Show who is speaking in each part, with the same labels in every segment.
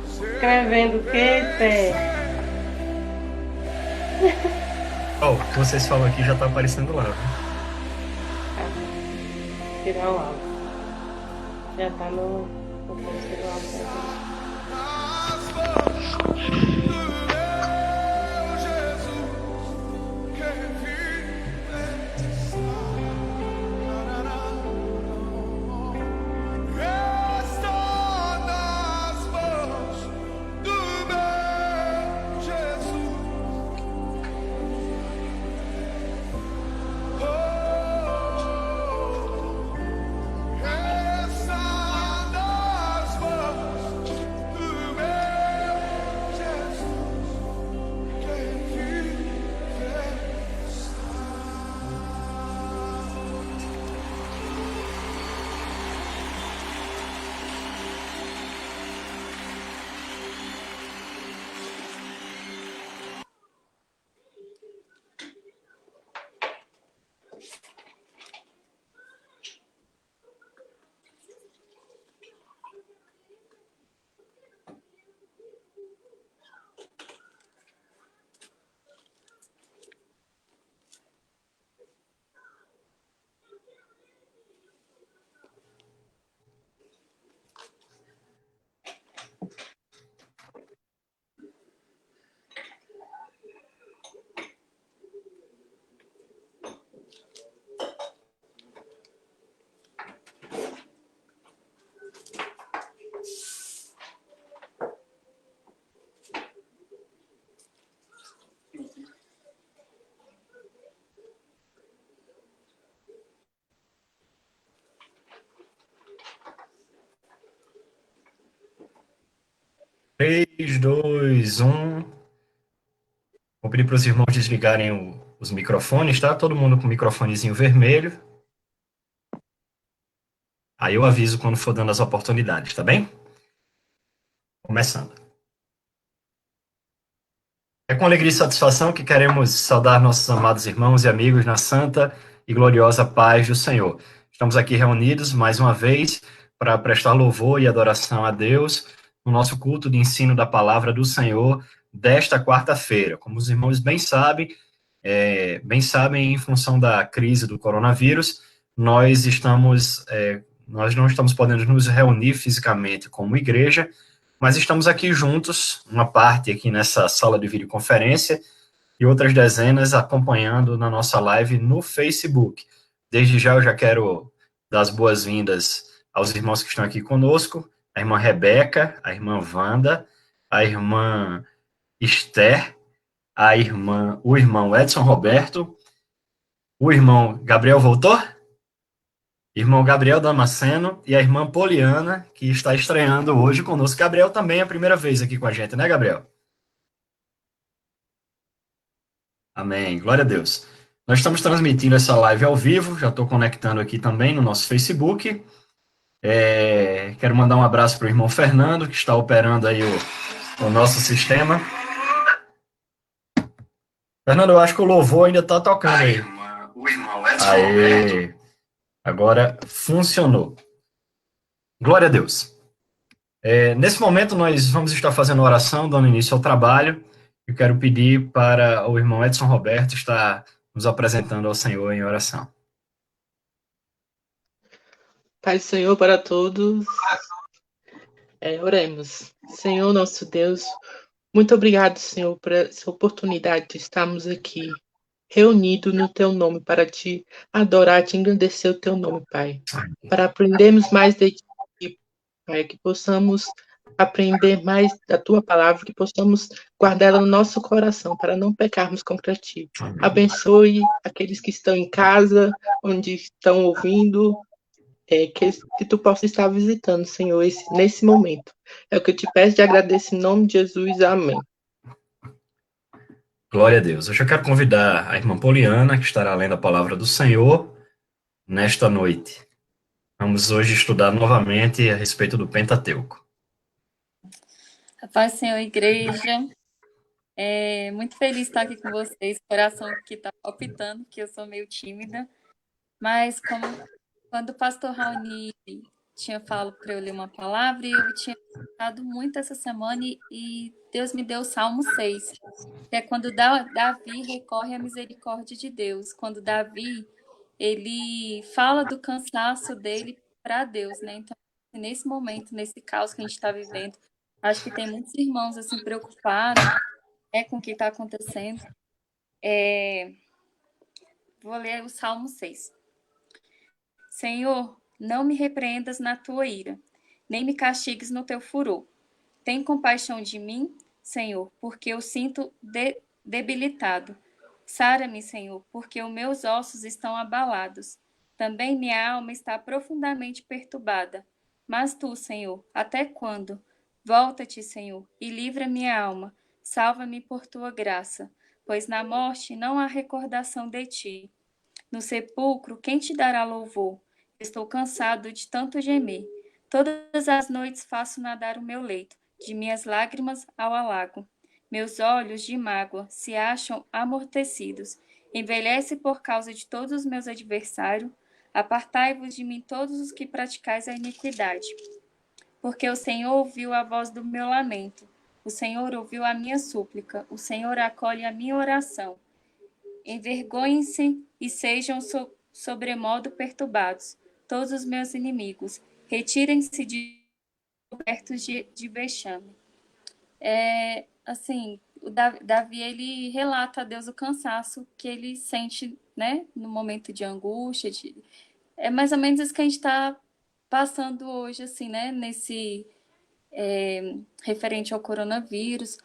Speaker 1: Escrevendo o que, Té?
Speaker 2: Ó, o que vocês falam aqui já tá aparecendo lá, viu?
Speaker 1: Tirar o áudio. Já tá no post do áudio da gente.
Speaker 2: Três, dois, um. Vou pedir para os irmãos desligarem os microfones, tá? Todo mundo com o microfonezinho vermelho. Aí eu aviso quando for dando as oportunidades, tá bem? Começando. É com alegria e satisfação que queremos saudar nossos amados irmãos e amigos na santa e gloriosa paz do Senhor. Estamos aqui reunidos mais uma vez para prestar louvor e adoração a Deus no nosso culto de ensino da palavra do Senhor desta quarta-feira. Como os irmãos bem sabem, em função da crise do coronavírus, nós não estamos podendo nos reunir fisicamente como igreja, mas estamos aqui juntos, uma parte aqui nessa sala de videoconferência e outras dezenas acompanhando na nossa live no Facebook. Desde já eu já quero dar as boas-vindas aos irmãos que estão aqui conosco, a irmã Rebeca, a irmã Wanda, a irmã Esther, o irmão Edson Roberto, o irmão Gabriel voltou? Irmão Gabriel Damasceno e a irmã Poliana, que está estreando hoje conosco. Gabriel também é a primeira vez aqui com a gente, né, Gabriel? Amém. Glória a Deus. Nós estamos transmitindo essa live ao vivo, já estou conectando aqui também no nosso Facebook. Quero mandar um abraço para o irmão Fernando, que está operando aí o nosso sistema. Fernando, eu acho que o louvor ainda está tocando aí. O irmão Edson Roberto. Agora funcionou. Glória a Deus. Nesse momento, nós vamos estar fazendo oração, dando início ao trabalho. Eu quero pedir para o irmão Edson Roberto estar nos apresentando ao Senhor em oração.
Speaker 3: Paz do Senhor para todos. Oremos. Senhor nosso Deus, muito obrigado, Senhor, por essa oportunidade de estarmos aqui, reunidos no Teu nome, para Te adorar, Te engrandecer o Teu nome, Pai. Para aprendermos mais de Ti, Pai, que possamos aprender mais da Tua palavra, que possamos guardá-la no nosso coração, para não pecarmos contra Ti. Abençoe aqueles que estão em casa, onde estão ouvindo, que tu possa estar visitando, Senhor, nesse momento. É o que eu te peço de agradecer em nome de Jesus. Amém.
Speaker 2: Glória a Deus. Eu já quero convidar a irmã Poliana, que estará lendo a palavra do Senhor nesta noite. Vamos hoje estudar novamente a respeito do Pentateuco.
Speaker 4: A paz, Senhor, igreja. Muito feliz de estar aqui com vocês. Coração que está palpitando, que eu sou meio tímida. Mas quando o pastor Raoni tinha falado para eu ler uma palavra e eu tinha estudado muito essa semana e Deus me deu o Salmo 6, que é quando Davi recorre à misericórdia de Deus. Quando Davi, ele fala do cansaço dele para Deus, né? Então, nesse momento, nesse caos que a gente está vivendo, acho que tem muitos irmãos assim preocupados, com o que está acontecendo. Vou ler o Salmo 6. Senhor, não me repreendas na tua ira, nem me castigues no teu furor. Tem compaixão de mim, Senhor, porque eu sinto debilitado. Sara-me, Senhor, porque os meus ossos estão abalados. Também minha alma está profundamente perturbada. Mas tu, Senhor, até quando? Volta-te, Senhor, e livra minha alma. Salva-me por tua graça, pois na morte não há recordação de ti. No sepulcro, quem te dará louvor? Estou cansado de tanto gemer. Todas as noites faço nadar o meu leito, de minhas lágrimas ao alago. Meus olhos de mágoa se acham amortecidos. Envelhece por causa de todos os meus adversários. Apartai-vos de mim todos os que praticais a iniquidade. Porque o Senhor ouviu a voz do meu lamento. O Senhor ouviu a minha súplica. O Senhor acolhe a minha oração. Envergonhem-se e sejam sobremodo perturbados todos os meus inimigos. Retirem-se de cobertos de vexame. Assim, o Davi, ele relata a Deus o cansaço que ele sente, né, no momento de angústia. É mais ou menos isso que a gente está passando hoje, assim, né, nesse referente ao coronavírus.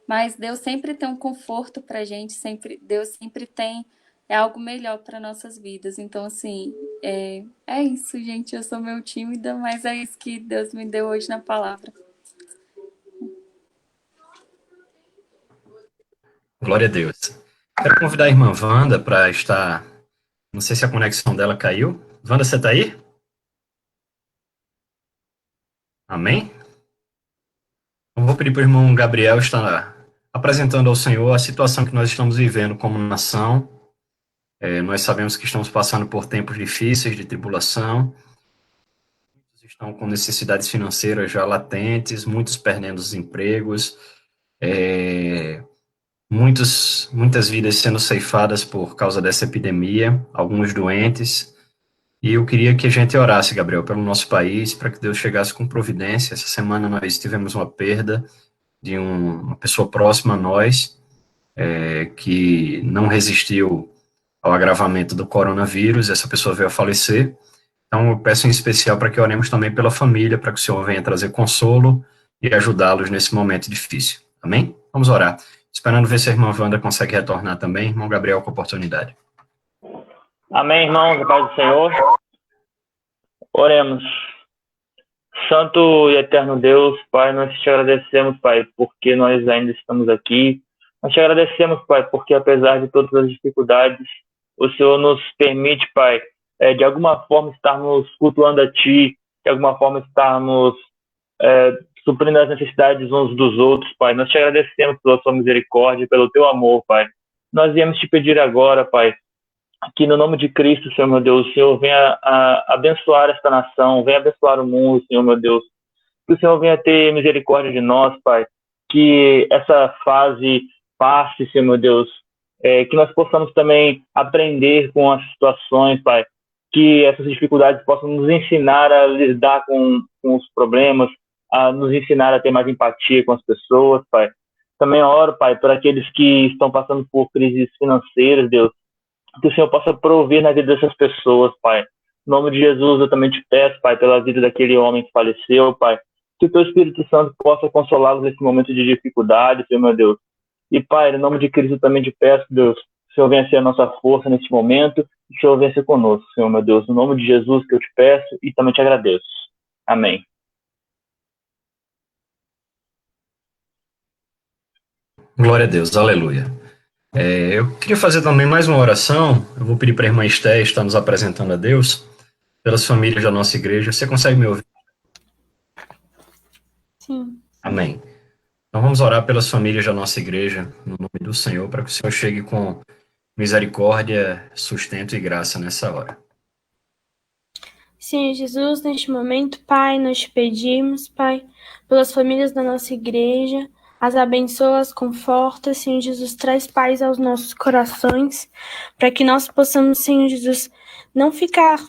Speaker 4: Mas Deus sempre tem um conforto para a gente, Deus sempre tem algo melhor para nossas vidas. Então, assim, é isso, gente. Eu sou meio tímida, mas é isso que Deus me deu hoje na palavra.
Speaker 2: Glória a Deus. Quero convidar a irmã Wanda para estar... Não sei se a conexão dela caiu. Wanda, você está aí? Amém? Eu vou pedir para o irmão Gabriel estar apresentando ao Senhor a situação que nós estamos vivendo como nação. Nós sabemos que estamos passando por tempos difíceis de tribulação. Muitos estão com necessidades financeiras já latentes, muitos perdendo os empregos, muitas vidas sendo ceifadas por causa dessa epidemia, alguns doentes. E eu queria que a gente orasse, Gabriel, pelo nosso país, para que Deus chegasse com providência. Essa semana nós tivemos uma perda de uma pessoa próxima a nós, que não resistiu ao agravamento do coronavírus, essa pessoa veio a falecer. Então, eu peço em especial para que oremos também pela família, para que o Senhor venha trazer consolo e ajudá-los nesse momento difícil. Amém? Vamos orar. Esperando ver se a irmã Wanda consegue retornar também. Irmão Gabriel, com oportunidade.
Speaker 5: Amém, irmãos, a paz do Senhor. Oremos. Santo e eterno Deus, Pai, nós te agradecemos, Pai, porque nós ainda estamos aqui. Nós te agradecemos, Pai, porque apesar de todas as dificuldades, o Senhor nos permite, Pai, de alguma forma estarmos cultuando a Ti, de alguma forma estarmos suprindo as necessidades uns dos outros, Pai. Nós te agradecemos pela Sua misericórdia, pelo Teu amor, Pai. Nós viemos te pedir agora, Pai, que no nome de Cristo, Senhor meu Deus, o Senhor venha a abençoar esta nação, venha abençoar o mundo, Senhor meu Deus. Que o Senhor venha ter misericórdia de nós, Pai. Que essa fase passe, Senhor meu Deus. Que nós possamos também aprender com as situações, Pai. Que essas dificuldades possam nos ensinar a lidar com os problemas, a nos ensinar a ter mais empatia com as pessoas, Pai. Também oro, Pai, por aqueles que estão passando por crises financeiras, Deus. Que o Senhor possa prover na vida dessas pessoas, Pai. Em nome de Jesus, eu também te peço, Pai, pela vida daquele homem que faleceu, Pai. Que o Teu Espírito Santo possa consolá-los nesse momento de dificuldade, Senhor meu Deus. E, Pai, em nome de Cristo, eu também te peço, Deus, que o Senhor venha ser a nossa força neste momento, e que o Senhor venha ser conosco, Senhor meu Deus. No nome de Jesus que eu te peço e também te agradeço. Amém.
Speaker 2: Glória a Deus, aleluia. Eu queria fazer também mais uma oração. Eu vou pedir para a irmã Esté estar nos apresentando a Deus, pelas famílias da nossa igreja. Você consegue me ouvir?
Speaker 4: Sim.
Speaker 2: Amém. Então vamos orar pelas famílias da nossa igreja, no nome do Senhor, para que o Senhor chegue com misericórdia, sustento e graça nessa hora.
Speaker 6: Senhor Jesus, neste momento, Pai, nós te pedimos, Pai, pelas famílias da nossa igreja, as abençoa, as conforta, Senhor Jesus, traz paz aos nossos corações, para que nós possamos, Senhor Jesus, não ficar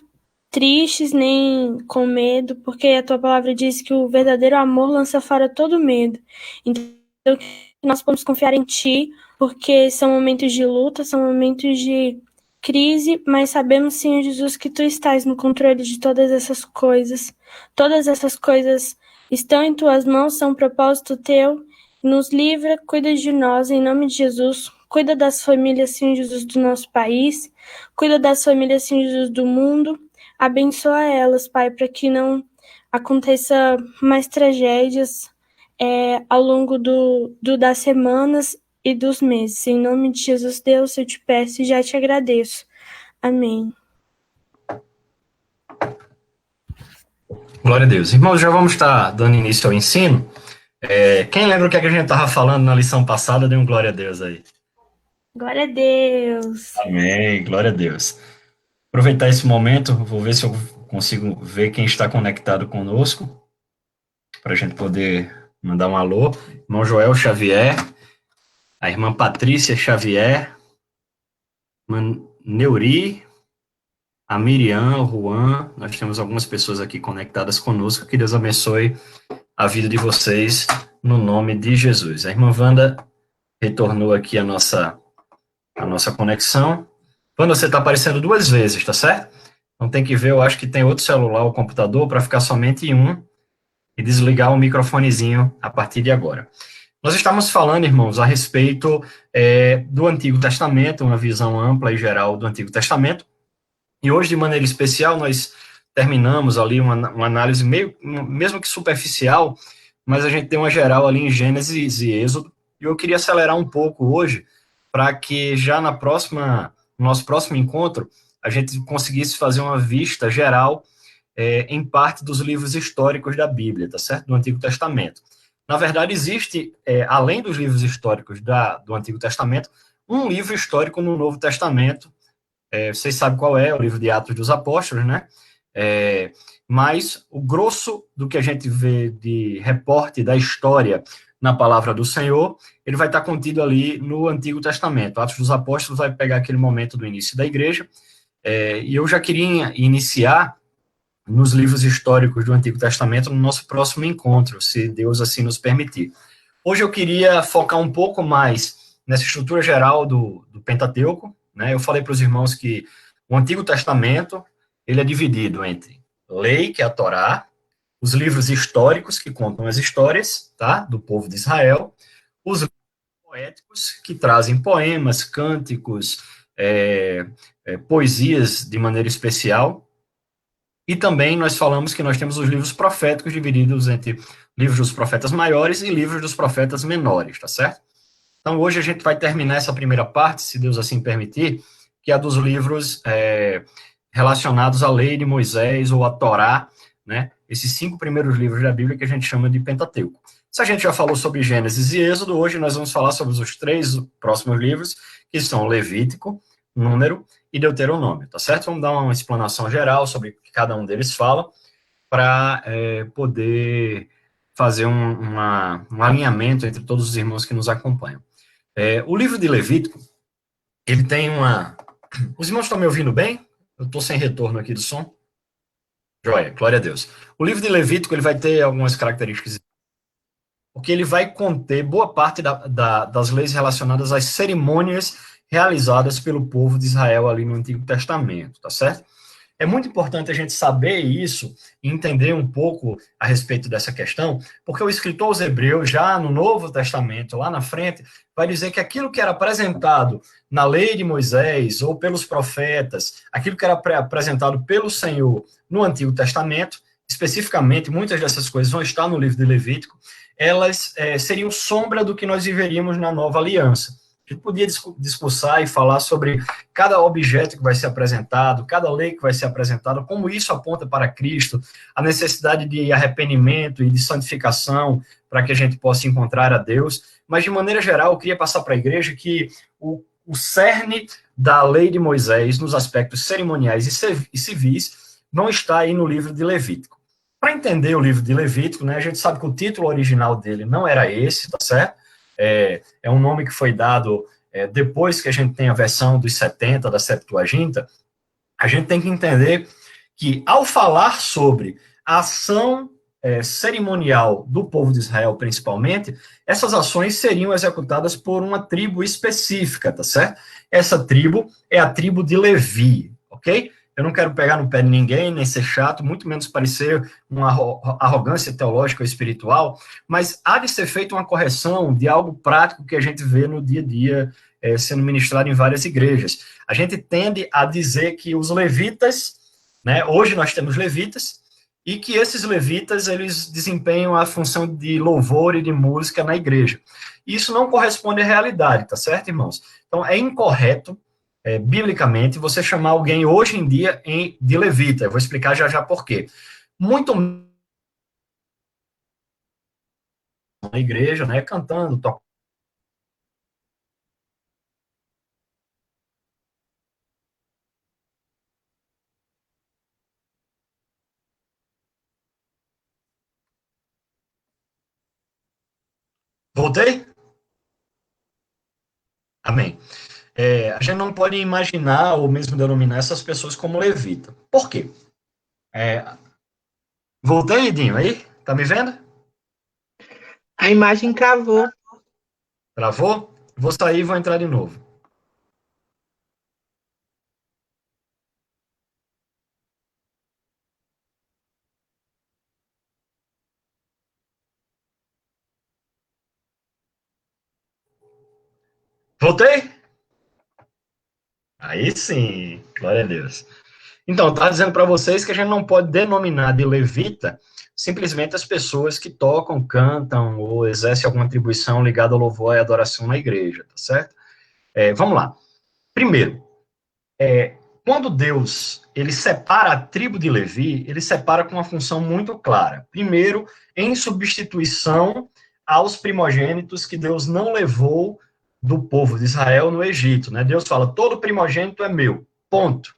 Speaker 6: tristes nem com medo, porque a tua palavra diz que o verdadeiro amor lança fora todo medo. Então, que nós podemos confiar em ti, porque são momentos de luta, são momentos de crise, mas sabemos, Senhor Jesus, que tu estás no controle de todas essas coisas. Todas essas coisas estão em tuas mãos, são um propósito teu. Nos livra, cuida de nós, em nome de Jesus. Cuida das famílias, Senhor Jesus, do nosso país. Cuida das famílias, Senhor Jesus, do mundo. Abençoa elas, Pai, para que não aconteça mais tragédias ao longo das semanas e dos meses. Em nome de Jesus, Deus, eu te peço e já te agradeço. Amém.
Speaker 2: Glória a Deus. Irmãos, já vamos estar dando início ao ensino. Quem lembra o que a gente estava falando na lição passada, dê um glória a Deus aí.
Speaker 6: Glória a Deus.
Speaker 2: Amém, glória a Deus. Aproveitar esse momento, vou ver se eu consigo ver quem está conectado conosco, para a gente poder mandar um alô. Irmão Joel Xavier, a irmã Patrícia Xavier, irmã Neuri, a Miriam, o Juan, nós temos algumas pessoas aqui conectadas conosco, que Deus abençoe a vida de vocês, no nome de Jesus. A irmã Wanda retornou aqui a nossa conexão. Wanda, você está aparecendo 2 vezes, tá certo? Então tem que ver, eu acho que tem outro celular ou computador para ficar somente em um e desligar o microfonezinho a partir de agora. Nós estamos falando, irmãos, a respeito do Antigo Testamento, uma visão ampla e geral do Antigo Testamento. E hoje, de maneira especial, nós terminamos ali uma análise mesmo que superficial, mas a gente tem uma geral ali em Gênesis e Êxodo, e eu queria acelerar um pouco hoje, para que já no nosso próximo encontro, a gente conseguisse fazer uma vista geral em parte dos livros históricos da Bíblia, tá certo? Do Antigo Testamento. Na verdade, existe, além dos livros históricos do Antigo Testamento, um livro histórico no Novo Testamento. Vocês sabem qual é, o livro de Atos dos Apóstolos, né? Mas o grosso do que a gente vê de reporte da história na palavra do Senhor, ele vai estar contido ali no Antigo Testamento. Atos dos Apóstolos vai pegar aquele momento do início da igreja, e eu já queria iniciar nos livros históricos do Antigo Testamento no nosso próximo encontro, se Deus assim nos permitir. Hoje eu queria focar um pouco mais nessa estrutura geral do Pentateuco, né? Eu falei para os irmãos que o Antigo Testamento, ele é dividido entre lei, que é a Torá, os livros históricos, que contam as histórias, tá, do povo de Israel, os livros poéticos, que trazem poemas, cânticos, poesias de maneira especial, e também nós falamos que nós temos os livros proféticos divididos entre livros dos profetas maiores e livros dos profetas menores, tá certo? Então, hoje a gente vai terminar essa primeira parte, se Deus assim permitir, que é a dos livros relacionados à lei de Moisés ou à Torá, né? Esses 5 primeiros livros da Bíblia que a gente chama de Pentateuco. Se a gente já falou sobre Gênesis e Êxodo, hoje nós vamos falar sobre os 3 próximos livros, que são Levítico, Número e Deuteronômio, tá certo? Vamos dar uma explanação geral sobre o que cada um deles fala, para poder fazer um alinhamento entre todos os irmãos que nos acompanham. O livro de Levítico, ele tem uma... Os irmãos estão me ouvindo bem? Eu estou sem retorno aqui do som. Joia, glória a Deus. O livro de Levítico, ele vai ter algumas características, porque ele vai conter boa parte das leis relacionadas às cerimônias realizadas pelo povo de Israel ali no Antigo Testamento, tá certo? É muito importante a gente saber isso e entender um pouco a respeito dessa questão, porque o escritor aos Hebreus, já no Novo Testamento, lá na frente, vai dizer que aquilo que era apresentado na lei de Moisés ou pelos profetas, aquilo que era apresentado pelo Senhor no Antigo Testamento, especificamente, muitas dessas coisas vão estar no livro de Levítico, elas seriam sombra do que nós viveríamos na Nova Aliança. A gente podia discursar e falar sobre cada objeto que vai ser apresentado, cada lei que vai ser apresentada, como isso aponta para Cristo, a necessidade de arrependimento e de santificação para que a gente possa encontrar a Deus. Mas, de maneira geral, eu queria passar para a igreja que o cerne da lei de Moisés, nos aspectos cerimoniais e civis, não está aí no livro de Levítico. Para entender o livro de Levítico, né, a gente sabe que o título original dele não era esse, tá certo? É um nome que foi dado depois que a gente tem a versão dos 70 da Septuaginta. A gente tem que entender que, ao falar sobre a ação cerimonial do povo de Israel, principalmente, essas ações seriam executadas por uma tribo específica, tá certo? Essa tribo é a tribo de Levi, ok? Eu não quero pegar no pé de ninguém, nem ser chato, muito menos parecer uma arrogância teológica ou espiritual, mas há de ser feita uma correção de algo prático que a gente vê no dia a dia sendo ministrado em várias igrejas. A gente tende a dizer que os levitas, né, hoje nós temos levitas, e que esses levitas, eles desempenham a função de louvor e de música na igreja. Isso não corresponde à realidade, tá certo, irmãos? Então, é incorreto, biblicamente, você chamar alguém hoje em dia de levita. Eu vou explicar já já por quê. Muito na igreja, né, cantando, tocando. Voltei? Amém. A gente não pode imaginar ou mesmo denominar essas pessoas como levita. Por quê? Voltei, Edinho, aí? Tá me vendo?
Speaker 3: A imagem travou.
Speaker 2: Travou? Vou sair e vou entrar de novo. Voltei? Aí sim, glória a Deus. Então, estava dizendo para vocês que a gente não pode denominar de levita simplesmente as pessoas que tocam, cantam ou exercem alguma atribuição ligada ao louvor e adoração na igreja, tá certo? Vamos lá. Primeiro, quando Deus ele separa a tribo de Levi, ele separa com uma função muito clara. Primeiro, em substituição aos primogênitos que Deus não levou do povo de Israel no Egito, né? Deus fala, todo primogênito é meu, ponto.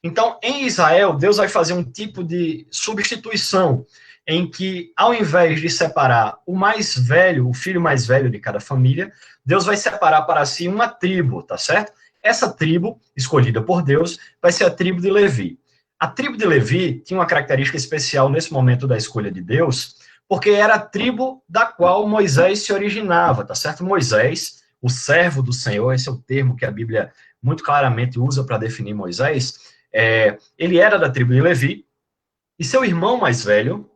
Speaker 2: Então, em Israel, Deus vai fazer um tipo de substituição, em que, ao invés de separar o mais velho, o filho mais velho de cada família, Deus vai separar para si uma tribo, tá certo? Essa tribo, escolhida por Deus, vai ser a tribo de Levi. A tribo de Levi tinha uma característica especial nesse momento da escolha de Deus, porque era a tribo da qual Moisés se originava, tá certo? Moisés, o servo do Senhor, esse é o termo que a Bíblia muito claramente usa para definir Moisés, ele era da tribo de Levi, e seu irmão mais velho,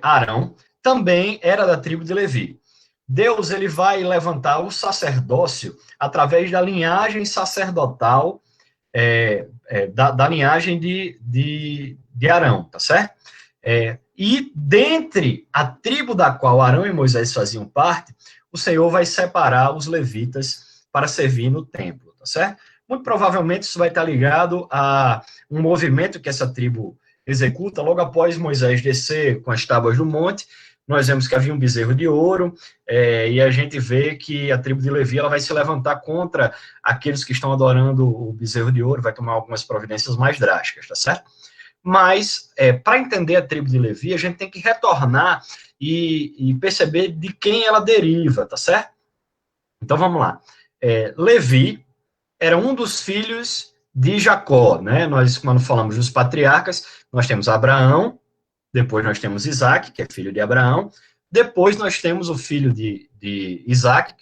Speaker 2: Arão, também era da tribo de Levi. Deus ele vai levantar o sacerdócio através da linhagem sacerdotal, da linhagem de Arão, tá certo? E dentre a tribo da qual Arão e Moisés faziam parte, o Senhor vai separar os levitas para servir no templo, tá certo? Muito provavelmente isso vai estar ligado a um movimento que essa tribo executa logo após Moisés descer com as tábuas do monte. Nós vemos que havia um bezerro de ouro, e a gente vê que a tribo de Levi ela vai se levantar contra aqueles que estão adorando o bezerro de ouro, vai tomar algumas providências mais drásticas, tá certo? Mas, para entender a tribo de Levi, a gente tem que retornar e perceber de quem ela deriva, tá certo? Então, vamos lá. Levi era um dos filhos de Jacó, né? Nós, quando falamos dos patriarcas, nós temos Abraão, depois nós temos Isaac, que é filho de Abraão, depois nós temos o filho de Isaac,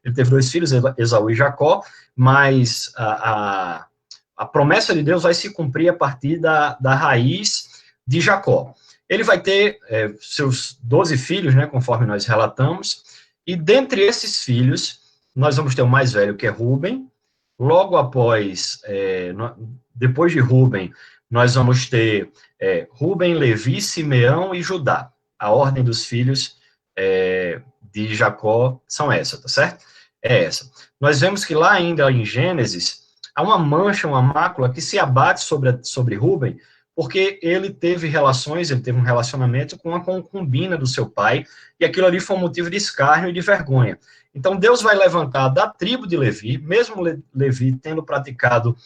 Speaker 2: ele teve 2 filhos, Esaú e Jacó, mas a promessa de Deus vai se cumprir a partir da raiz de Jacó. Ele vai ter seus 12 filhos, né, conforme nós relatamos, e dentre esses filhos, nós vamos ter o mais velho, que é Rúben. Logo após, depois de Rúben, nós vamos ter Rúben, Levi, Simeão e Judá. A ordem dos filhos de Jacó são essa, tá certo? É essa. Nós vemos que lá ainda em Gênesis, há uma mancha, uma mácula que se abate sobre Rúben, porque ele teve um relacionamento com a concubina do seu pai, e aquilo ali foi um motivo de escárnio e de vergonha. Então, Deus vai levantar da tribo de Levi, mesmo Levi tendo praticado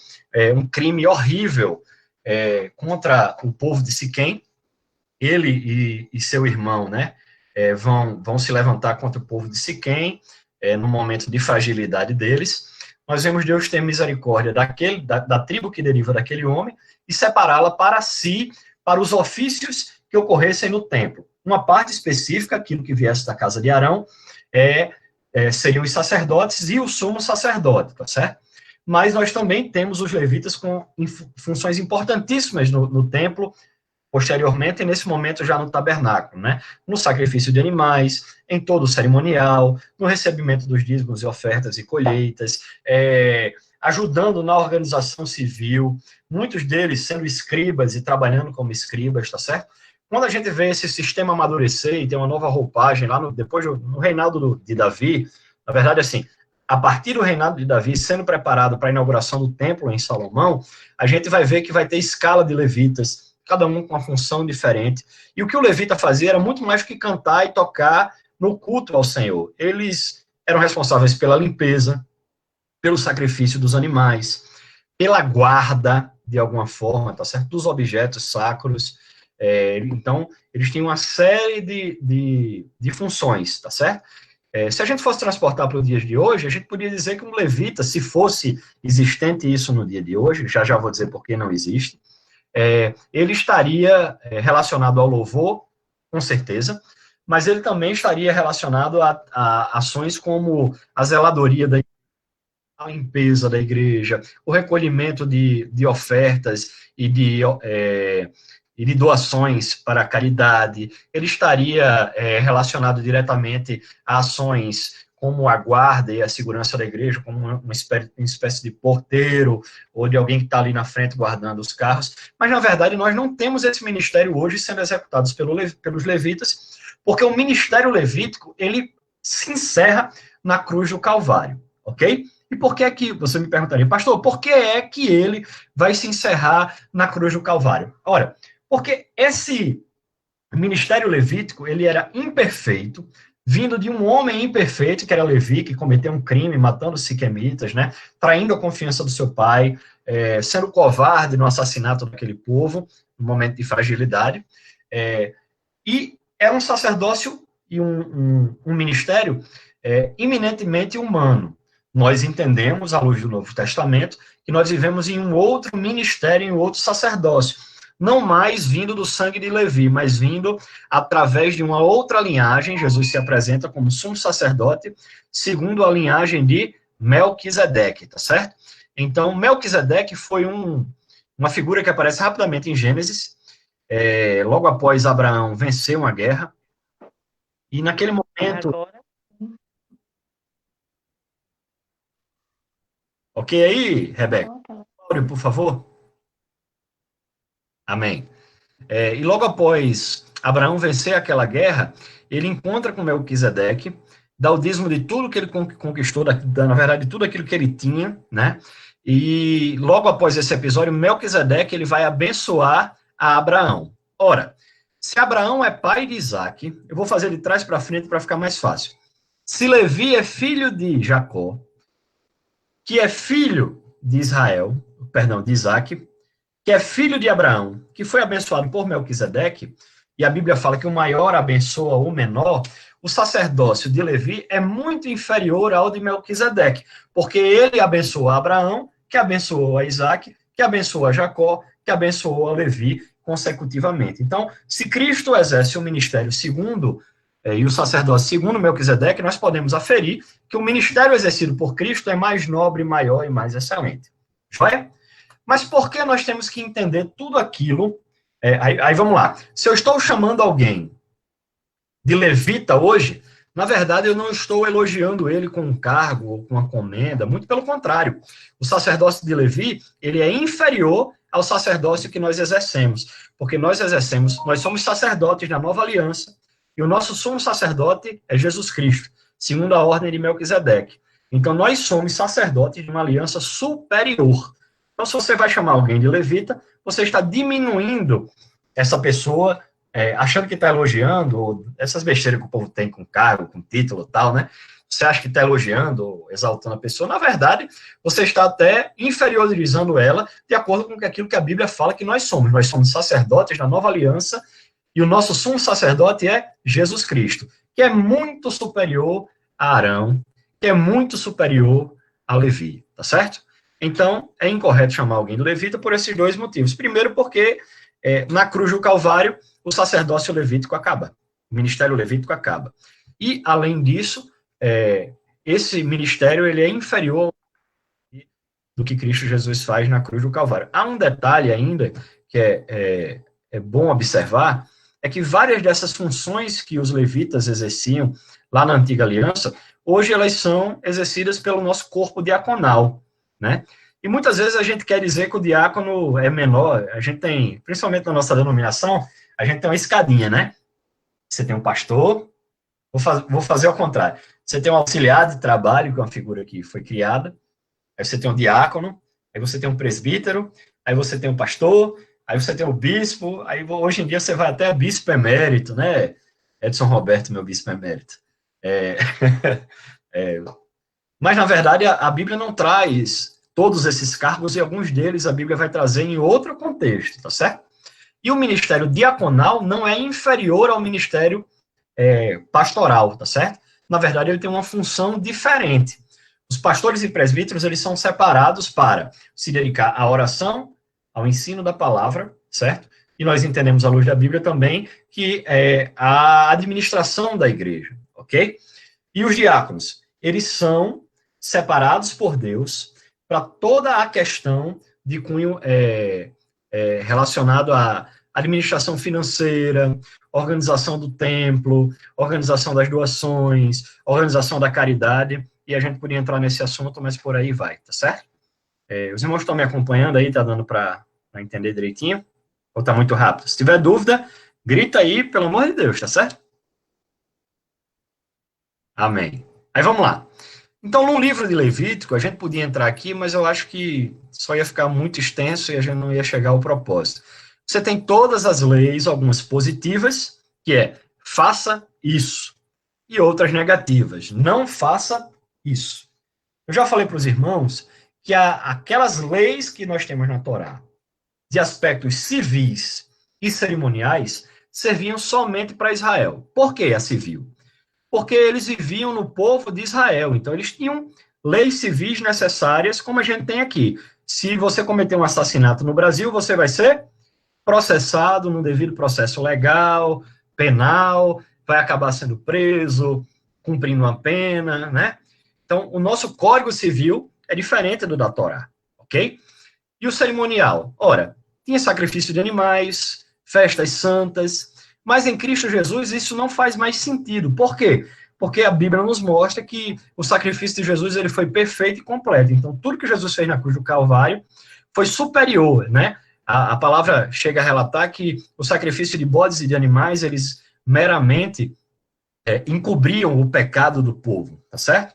Speaker 2: um crime horrível contra o povo de Siquém. Ele e seu irmão, né, vão se levantar contra o povo de Siquém, no momento de fragilidade deles. Nós vemos Deus ter misericórdia da tribo que deriva daquele homem e separá-la para si, para os ofícios que ocorressem no templo. Uma parte específica, aquilo que viesse da casa de Arão, seriam os sacerdotes e o sumo sacerdote, tá certo? Mas nós também temos os levitas com funções importantíssimas no templo, posteriormente, e nesse momento já no tabernáculo, né? No sacrifício de animais, em todo o cerimonial, no recebimento dos dízimos e ofertas e colheitas, ajudando na organização civil, muitos deles sendo escribas e trabalhando como escribas, tá certo? Quando a gente vê esse sistema amadurecer e ter uma nova roupagem lá depois no reinado de Davi, na verdade, assim, a partir do reinado de Davi sendo preparado para a inauguração do templo em Salomão, a gente vai ver que vai ter escala de levitas, cada um com uma função diferente, e o que o levita fazia era muito mais do que cantar e tocar no culto ao Senhor. Eles eram responsáveis pela limpeza, pelo sacrifício dos animais, pela guarda, de alguma forma, tá certo? Dos objetos sacros. Então, eles tinham uma série de funções, tá certo? Se a gente fosse transportar para os dias de hoje, a gente poderia dizer que um levita, se fosse existente isso no dia de hoje, já vou dizer por que não existe, ele estaria relacionado ao louvor, com certeza, mas ele também estaria relacionado a ações como a zeladoria da igreja, a limpeza da igreja, o recolhimento de ofertas e de doações para a caridade. Ele estaria relacionado diretamente a ações como a guarda e a segurança da igreja, como uma espécie de porteiro, ou de alguém que está ali na frente guardando os carros, mas, na verdade, nós não temos esse ministério hoje sendo executado pelos levitas, porque o ministério levítico, ele se encerra na cruz do Calvário, ok? E por que é que, você me perguntaria, pastor, por que é que ele vai se encerrar na cruz do Calvário? Ora, porque esse ministério levítico, ele era imperfeito, vindo de um homem imperfeito, que era Levi, que cometeu um crime, matando os siquemitas, né, traindo a confiança do seu pai, sendo covarde no assassinato daquele povo, no momento de fragilidade, e era um sacerdócio e um ministério eminentemente humano. Nós entendemos, à luz do Novo Testamento, que nós vivemos em um outro ministério, em um outro sacerdócio, não mais vindo do sangue de Levi, mas vindo através de uma outra linhagem. Jesus se apresenta como sumo sacerdote, segundo a linhagem de Melquisedeque, tá certo? Então, Melquisedeque foi uma figura que aparece rapidamente em Gênesis, logo após Abraão vencer uma guerra, e naquele momento...
Speaker 1: Agora,
Speaker 2: Ok aí, Rebeca? Por favor. Amém. E logo após Abraão vencer aquela guerra, ele encontra com Melquisedeque, dá o dízimo de tudo que ele conquistou, na verdade, tudo aquilo que ele tinha, né? E logo após esse episódio, Melquisedeque, ele vai abençoar a Abraão. Ora, se Abraão é pai de Isaac, eu vou fazer de trás para frente para ficar mais fácil. Se Levi é filho de Jacó, que é filho de de Isaac, que é filho de Abraão, que foi abençoado por Melquisedeque, e a Bíblia fala que o maior abençoa o menor, o sacerdócio de Levi é muito inferior ao de Melquisedeque, porque ele abençoou a Abraão, que abençoou a Isaac, que abençoou a Jacó, que abençoou a Levi consecutivamente. Então, se Cristo exerce o ministério segundo e o sacerdócio segundo Melquisedeque, nós podemos aferir que o ministério exercido por Cristo é mais nobre, maior e mais excelente. Joia? Mas por que nós temos que entender tudo aquilo? Aí vamos lá. Se eu estou chamando alguém de levita hoje, na verdade eu não estou elogiando ele com um cargo ou com uma comenda, muito pelo contrário. O sacerdócio de Levi, ele é inferior ao sacerdócio que nós exercemos, porque nós somos sacerdotes na nova aliança, e o nosso sumo sacerdote é Jesus Cristo, segundo a ordem de Melquisedeque. Então, nós somos sacerdotes de uma aliança superior. Então, se você vai chamar alguém de levita, você está diminuindo essa pessoa, achando que está elogiando, ou essas besteiras que o povo tem com cargo, com título e tal, né? você acha que está elogiando ou exaltando a pessoa, na verdade, você está até inferiorizando ela de acordo com aquilo que a Bíblia fala que nós somos. Nós somos sacerdotes da nova aliança e o nosso sumo sacerdote é Jesus Cristo, que é muito superior a Arão, que é muito superior a Levi, tá certo? Então, é incorreto chamar alguém de levita por esses dois motivos. Primeiro, porque na cruz do Calvário, o sacerdócio levítico acaba, o ministério levítico acaba. E, além disso, esse ministério ele é inferior do que Cristo Jesus faz na cruz do Calvário. Há um detalhe ainda que é bom observar, é que várias dessas funções que os levitas exerciam lá na antiga aliança, hoje elas são exercidas pelo nosso corpo diaconal, né? E muitas vezes a gente quer dizer que o diácono é menor, a gente tem, principalmente na nossa denominação, a gente tem uma escadinha, né? Você tem um pastor, vou fazer ao contrário, você tem um auxiliar de trabalho, que é uma figura que foi criada, aí você tem um diácono, aí você tem um presbítero, aí você tem um pastor, aí você tem o bispo, aí hoje em dia você vai até bispo emérito, né? Edson Roberto, meu bispo emérito. Mas, na verdade, a Bíblia não traz todos esses cargos, e alguns deles a Bíblia vai trazer em outro contexto, tá certo? E o ministério diaconal não é inferior ao ministério pastoral, tá certo? Na verdade, ele tem uma função diferente. Os pastores e presbíteros, eles são separados para se dedicar à oração, ao ensino da palavra, certo? E nós entendemos à luz da Bíblia também que a administração da igreja, ok? E os diáconos, eles são separados por Deus para toda a questão de cunho relacionado à administração financeira, organização do templo, organização das doações, organização da caridade, e a gente podia entrar nesse assunto, mas por aí vai, tá certo? Os irmãos estão me acompanhando aí, tá dando para entender direitinho? Ou tá muito rápido? Se tiver dúvida, grita aí, pelo amor de Deus, tá certo? Amém. Aí vamos lá. Então, no livro de Levítico, a gente podia entrar aqui, mas eu acho que só ia ficar muito extenso e a gente não ia chegar ao propósito. Você tem todas as leis, algumas positivas, que é faça isso, e outras negativas, não faça isso. Eu já falei para os irmãos que aquelas leis que nós temos na Torá, de aspectos civis e cerimoniais, serviam somente para Israel. Por que a civil? Porque eles viviam no povo de Israel, então eles tinham leis civis necessárias, como a gente tem aqui. Se você cometer um assassinato no Brasil, você vai ser processado no devido processo legal, penal, vai acabar sendo preso, cumprindo uma pena, né? Então, o nosso Código Civil é diferente do da Torá, ok? E o cerimonial? Ora, tinha sacrifício de animais, festas santas, mas em Cristo Jesus isso não faz mais sentido. Por quê? Porque a Bíblia nos mostra que o sacrifício de Jesus ele foi perfeito e completo. Então, tudo que Jesus fez na cruz do Calvário foi superior, né? A palavra chega a relatar que o sacrifício de bodes e de animais, eles meramente encobriam o pecado do povo, tá certo?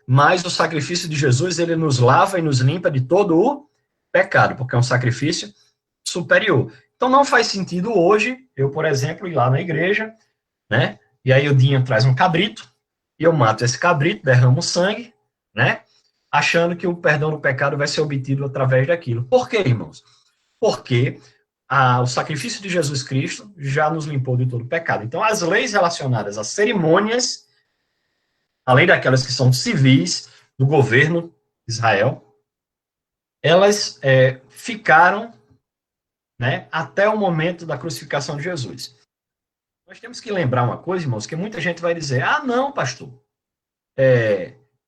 Speaker 2: Mas o sacrifício de Jesus, ele nos lava e nos limpa de todo o pecado, porque é um sacrifício superior. Então, não faz sentido hoje, eu, por exemplo, ir lá na igreja, né? E aí o Dinho traz um cabrito, e eu mato esse cabrito, derramo sangue, né? Achando que o perdão do pecado vai ser obtido através daquilo. Por quê, irmãos? Porque o sacrifício de Jesus Cristo já nos limpou de todo o pecado. Então, as leis relacionadas às cerimônias, além daquelas que são civis, do governo de Israel, elas ficaram, né, até o momento da crucificação de Jesus. Nós temos que lembrar uma coisa, irmãos, que muita gente vai dizer, não, pastor,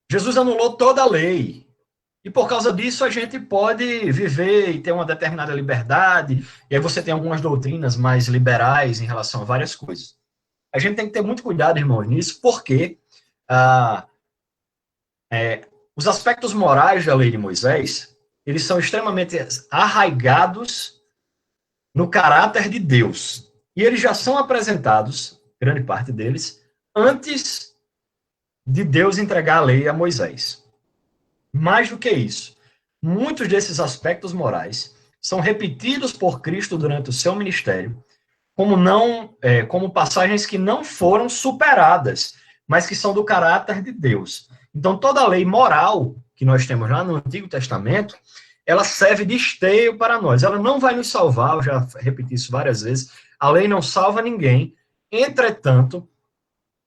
Speaker 2: Jesus anulou toda a lei, e por causa disso a gente pode viver e ter uma determinada liberdade, e aí você tem algumas doutrinas mais liberais em relação a várias coisas. A gente tem que ter muito cuidado, irmãos, nisso, porque os aspectos morais da lei de Moisés, eles são extremamente arraigados no caráter de Deus. E eles já são apresentados, grande parte deles, antes de Deus entregar a lei a Moisés. Mais do que isso, muitos desses aspectos morais são repetidos por Cristo durante o seu ministério, como passagens que não foram superadas mas que são do caráter de Deus. Então, toda a lei moral que nós temos lá no Antigo Testamento, ela serve de esteio para nós. Ela não vai nos salvar, eu já repeti isso várias vezes, a lei não salva ninguém. Entretanto,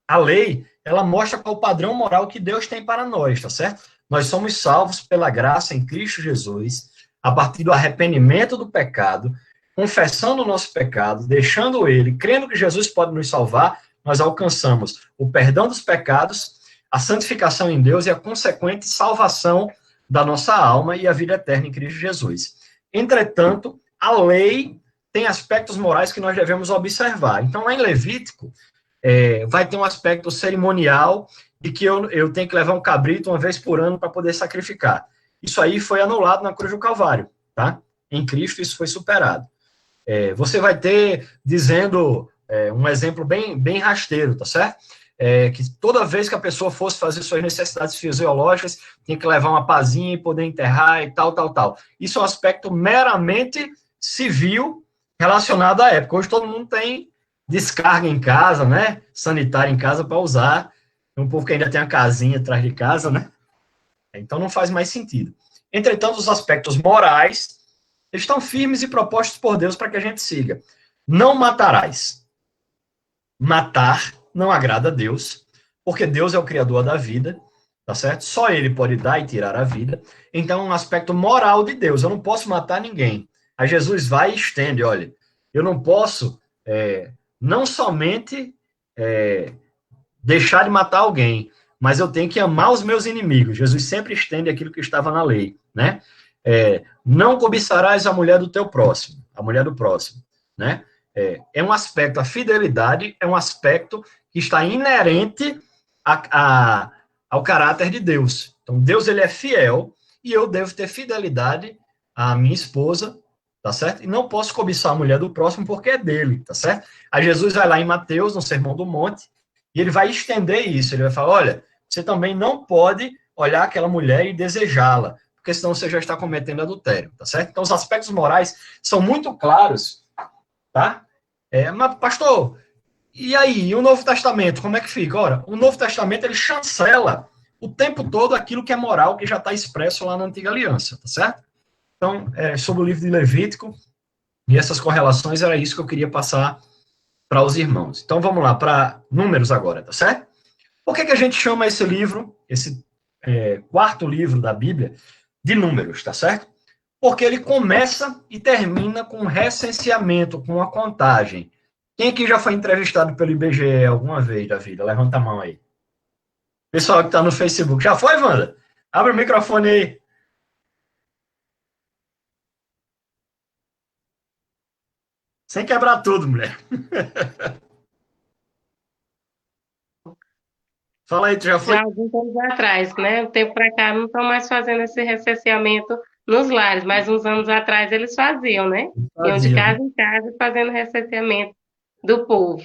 Speaker 2: a lei, ela mostra qual o padrão moral que Deus tem para nós, tá certo? Nós somos salvos pela graça em Cristo Jesus, a partir do arrependimento do pecado, confessando o nosso pecado, deixando ele, crendo que Jesus pode nos salvar, nós alcançamos o perdão dos pecados, a santificação em Deus e a consequente salvação da nossa alma e a vida eterna em Cristo Jesus. Entretanto, a lei tem aspectos morais que nós devemos observar. Então, lá em Levítico, vai ter um aspecto cerimonial de que eu tenho que levar um cabrito uma vez por ano para poder sacrificar. Isso aí foi anulado na cruz do Calvário, tá? Em Cristo isso foi superado. Você vai ter, dizendo, um exemplo bem rasteiro, tá certo? Que toda vez que a pessoa fosse fazer suas necessidades fisiológicas, tinha que levar uma pazinha e poder enterrar e tal. Isso é um aspecto meramente civil relacionado à época. Hoje todo mundo tem descarga em casa, né? Sanitária em casa para usar. Tem um povo que ainda tem a casinha atrás de casa, né? Então não faz mais sentido. Entretanto, os aspectos morais estão firmes e propostos por Deus para que a gente siga. Não matarás. Matar não agrada a Deus, porque Deus é o criador da vida, tá certo? Só ele pode dar e tirar a vida. Então, é um aspecto moral de Deus. Eu não posso matar ninguém. Aí Jesus vai e estende, olha, eu não posso não somente deixar de matar alguém, mas eu tenho que amar os meus inimigos. Jesus sempre estende aquilo que estava na lei, né? Não cobiçarás a mulher do teu próximo, a mulher do próximo, né? É um aspecto, a fidelidade é um aspecto que está inerente ao caráter de Deus. Então, Deus, ele é fiel, e eu devo ter fidelidade à minha esposa, tá certo? E não posso cobiçar a mulher do próximo porque é dele, tá certo? Aí Jesus vai lá em Mateus, no Sermão do Monte, e ele vai estender isso, ele vai falar, olha, você também não pode olhar aquela mulher e desejá-la, porque senão você já está cometendo adultério, tá certo? Então, os aspectos morais são muito claros, tá? Mas, pastor, e aí, e o Novo Testamento, como é que fica? Ora, o Novo Testamento, ele chancela o tempo todo aquilo que é moral, que já está expresso lá na Antiga Aliança, tá certo? Então, sobre o livro de Levítico, e essas correlações, era isso que eu queria passar para os irmãos. Então, vamos lá, para Números agora, tá certo? Por que a gente chama esse livro, esse quarto livro da Bíblia, de Números, tá certo? Porque ele começa e termina com um recenseamento, com uma contagem. Quem aqui já foi entrevistado pelo IBGE alguma vez da vida? Levanta a mão aí. Pessoal que está no Facebook. Já foi, Wanda? Abre o microfone aí. Sem quebrar tudo, mulher. Fala aí, tu já foi?
Speaker 1: Já há alguns anos atrás, né? O tempo para cá não estão mais fazendo esse recenseamento nos lares, mas uns anos atrás eles faziam, né? Iam de casa em casa fazendo recenseamento do povo.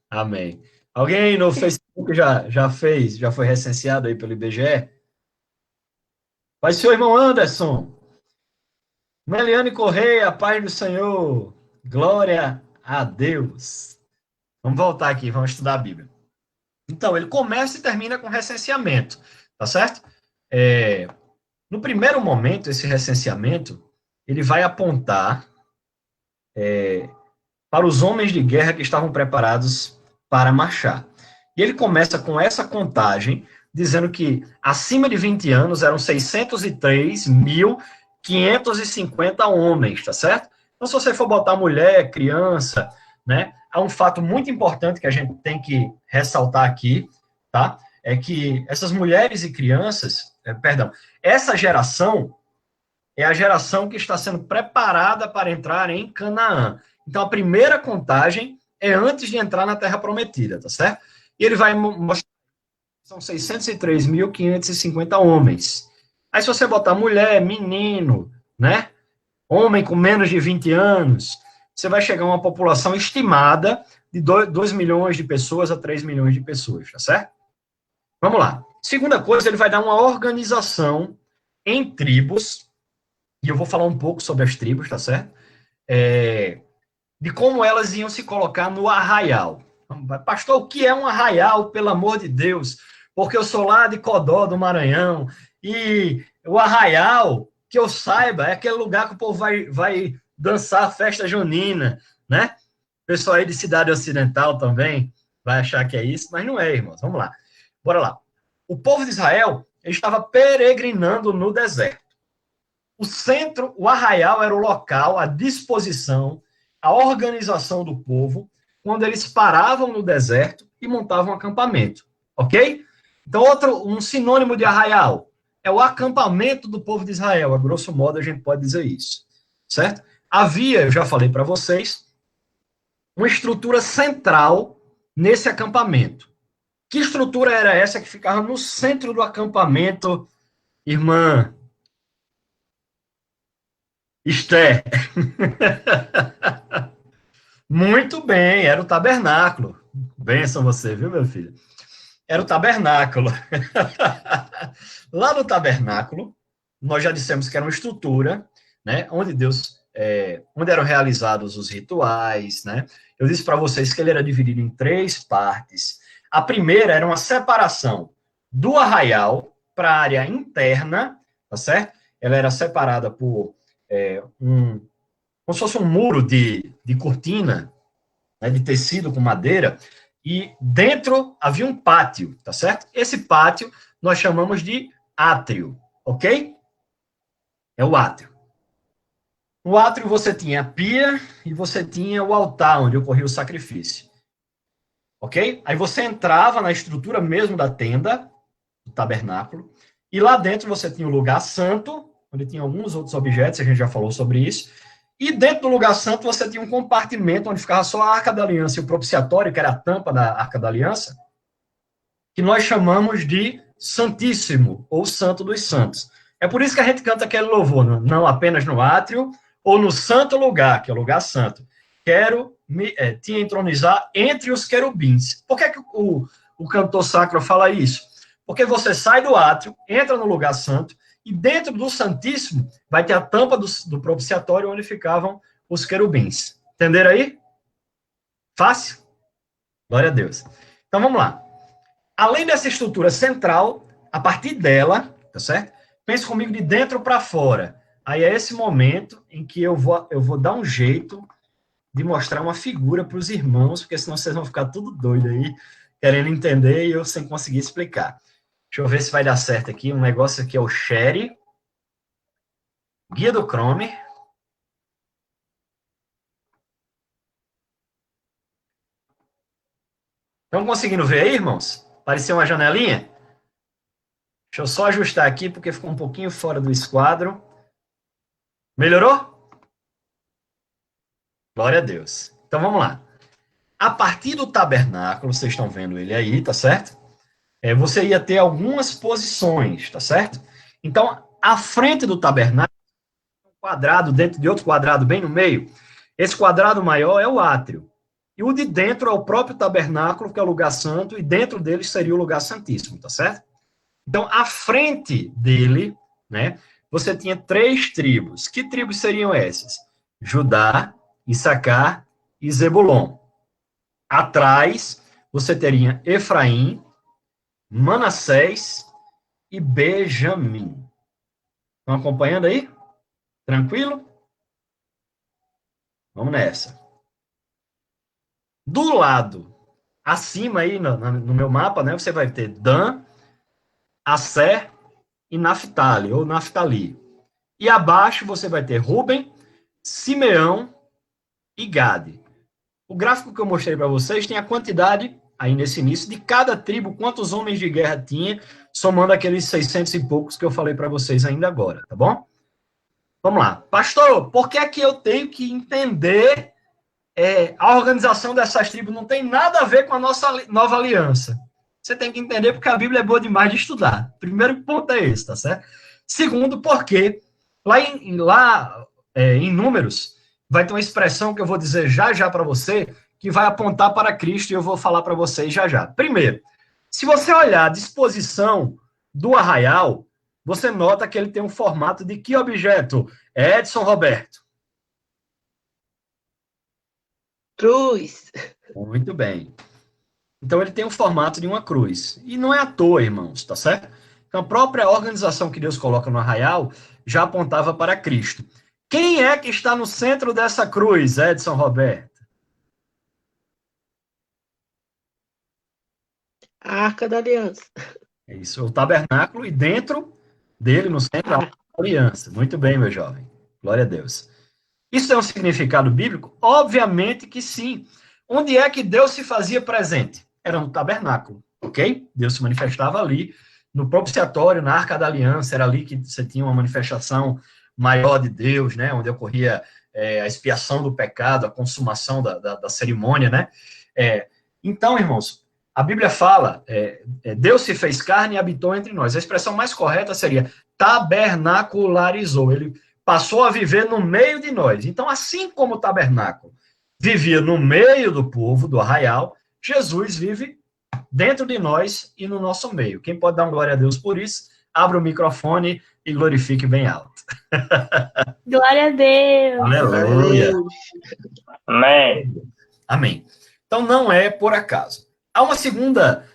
Speaker 2: Amém. Alguém no Facebook já foi recenseado aí pelo IBGE? Vai ser o irmão Anderson. Meliane Correia, a paz do Senhor. Glória a Deus. Vamos voltar aqui, vamos estudar a Bíblia. Então, ele começa e termina com recenseamento, tá certo? No primeiro momento, esse recenseamento, ele vai apontar para os homens de guerra que estavam preparados para marchar. E ele começa com essa contagem, dizendo que acima de 20 anos eram 603.550 homens, tá certo? Então, se você for botar mulher, criança, né, há um fato muito importante que a gente tem que ressaltar aqui, tá? É que essas mulheres e crianças, essa geração é a geração que está sendo preparada para entrar em Canaã. Então, a primeira contagem é antes de entrar na Terra Prometida, tá certo? E ele vai mostrar que são 603.550 homens. Aí, se você botar mulher, menino, né? Homem com menos de 20 anos, você vai chegar a uma população estimada de 2 milhões de pessoas a 3 milhões de pessoas, tá certo? Vamos lá. Segunda coisa, ele vai dar uma organização em tribos, e eu vou falar um pouco sobre as tribos, tá certo? De como elas iam se colocar no arraial. Pastor, o que é um arraial, pelo amor de Deus? Porque eu sou lá de Codó, do Maranhão, e o arraial, que eu saiba, é aquele lugar que o povo vai dançar a festa junina, né? O pessoal aí de Cidade Ocidental também vai achar que é isso, mas não é, irmãos. Vamos lá. Bora lá. O povo de Israel estava peregrinando no deserto. O centro, o arraial era o local, a disposição, a organização do povo, quando eles paravam no deserto e montavam um acampamento, ok? Então, um sinônimo de arraial é o acampamento do povo de Israel. A grosso modo, a gente pode dizer isso, certo? Havia, eu já falei para vocês, uma estrutura central nesse acampamento. Que estrutura era essa que ficava no centro do acampamento, irmã Esther? Muito bem, era o tabernáculo. Benção você, viu, meu filho? Era o tabernáculo. Lá no tabernáculo, nós já dissemos que era uma estrutura, né, onde onde eram realizados os rituais, né? Eu disse para vocês que ele era dividido em 3 partes. A primeira era uma separação do arraial para a área interna, tá certo? Ela era separada por como se fosse um muro de cortina, né, de tecido com madeira, e dentro havia um pátio, tá certo? Esse pátio nós chamamos de átrio, ok? É o átrio. No átrio você tinha a pia e você tinha o altar onde ocorria o sacrifício. Ok? Aí você entrava na estrutura mesmo da tenda, do tabernáculo, e lá dentro você tinha o lugar santo, onde tinha alguns outros objetos, a gente já falou sobre isso, e dentro do lugar santo você tinha um compartimento onde ficava só a Arca da Aliança e o propiciatório, que era a tampa da Arca da Aliança, que nós chamamos de Santíssimo, ou Santo dos Santos. É por isso que a gente canta aquele louvor, não apenas no átrio, ou no santo lugar, que é o lugar santo. Quero te entronizar entre os querubins. Por que o cantor sacro fala isso? Porque você sai do átrio, entra no lugar santo, e dentro do Santíssimo vai ter a tampa do propiciatório onde ficavam os querubins. Entenderam aí? Fácil? Glória a Deus. Então vamos lá. Além dessa estrutura central, a partir dela, tá certo? Pense comigo de dentro para fora. Aí é esse momento em que eu vou dar um jeito de mostrar uma figura para os irmãos, porque senão vocês vão ficar tudo doido aí, querendo entender e eu sem conseguir explicar. Deixa eu ver se vai dar certo aqui. Um negócio aqui é o Share, Guia do Chrome. Estão conseguindo ver aí, irmãos? Apareceu uma janelinha? Deixa eu só ajustar aqui, porque ficou um pouquinho fora do esquadro. Melhorou? Glória a Deus. Então, vamos lá. A partir do tabernáculo, vocês estão vendo ele aí, tá certo? Você ia ter algumas posições, tá certo? Então, à frente do tabernáculo, um quadrado dentro de outro quadrado bem no meio. Esse quadrado maior é o átrio. E o de dentro é o próprio tabernáculo, que é o lugar santo, e dentro dele seria o lugar santíssimo, tá certo? Então, à frente dele, né, você tinha 3 tribos. Que tribos seriam essas? Judá, Issacar e Zebulon. Atrás, você teria Efraim, Manassés e Benjamim. Estão acompanhando aí? Tranquilo? Vamos nessa. Do lado, acima aí no meu mapa, né, você vai ter Dan, Asser e Naftali, ou Naftali. E abaixo você vai ter Ruben, Simeão e Gade. O gráfico que eu mostrei para vocês tem a quantidade, aí nesse início, de cada tribo, quantos homens de guerra tinha, somando aqueles 600 e poucos que eu falei para vocês ainda agora, tá bom? Vamos lá. Pastor, por que é que eu tenho que entender a organização dessas tribos? Não tem nada a ver com a nossa nova aliança. Você tem que entender porque a Bíblia é boa demais de estudar. Primeiro ponto é esse, tá certo? Segundo, porque lá em Números, vai ter uma expressão que eu vou dizer já para você, que vai apontar para Cristo e eu vou falar para vocês já. Primeiro, se você olhar a disposição do arraial, você nota que ele tem um formato de que objeto? Edson Roberto.
Speaker 3: Cruz.
Speaker 2: Muito bem. Então ele tem o formato de uma cruz. E não é à toa, irmãos, tá certo? Então a própria organização que Deus coloca no arraial já apontava para Cristo. Quem é que está no centro dessa cruz, Edson Roberto?
Speaker 3: A Arca da Aliança.
Speaker 2: É isso, o tabernáculo e dentro dele, no centro, a aliança. Muito bem, meu jovem. Glória a Deus. Isso é um significado bíblico? Obviamente que sim. Onde é que Deus se fazia presente? Era no tabernáculo, ok? Deus se manifestava ali, no propiciatório, na Arca da Aliança, era ali que você tinha uma manifestação maior de Deus, né? Onde ocorria a expiação do pecado, a consumação da cerimônia, né? Então, irmãos, a Bíblia fala, Deus se fez carne e habitou entre nós. A expressão mais correta seria tabernacularizou. Ele passou a viver no meio de nós. Então, assim como o tabernáculo vivia no meio do povo, do arraial, Jesus vive dentro de nós e no nosso meio. Quem pode dar uma glória a Deus por isso, abra o microfone e glorifique bem alto.
Speaker 6: Glória a Deus.
Speaker 2: Aleluia.
Speaker 5: Amém.
Speaker 2: Amém. Então, não é por acaso. Há uma segunda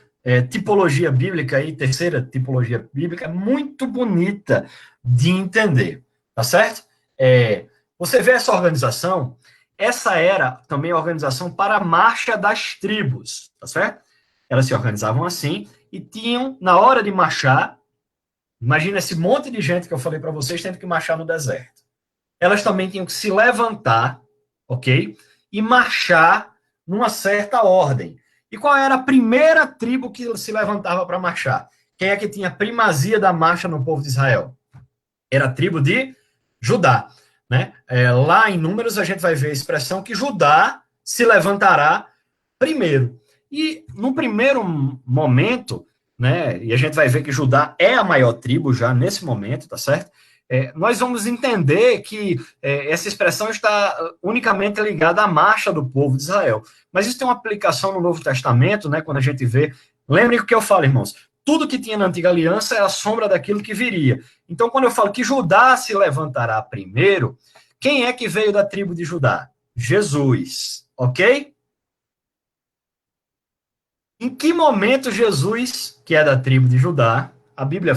Speaker 2: tipologia bíblica e terceira tipologia bíblica muito bonita de entender, tá certo? Você vê essa organização, essa era também a organização para a marcha das tribos, tá certo? Elas se organizavam assim e tinham, na hora de marchar, imagina esse monte de gente que eu falei para vocês tendo que marchar no deserto. Elas também tinham que se levantar, ok? E marchar numa certa ordem. E qual era a primeira tribo que se levantava para marchar? Quem é que tinha primazia da marcha no povo de Israel? Era a tribo de Judá, né? Lá em Números a gente vai ver a expressão que Judá se levantará primeiro. E no primeiro momento, né, e a gente vai ver que Judá é a maior tribo já nesse momento, tá certo? Nós vamos entender que essa expressão está unicamente ligada à marcha do povo de Israel. Mas isso tem uma aplicação no Novo Testamento, né, quando a gente vê. Lembrem o que eu falo, irmãos. Tudo que tinha na Antiga Aliança era a sombra daquilo que viria. Então, quando eu falo que Judá se levantará primeiro, quem é que veio da tribo de Judá? Jesus, ok? Em que momento Jesus, que é da tribo de Judá, a Bíblia,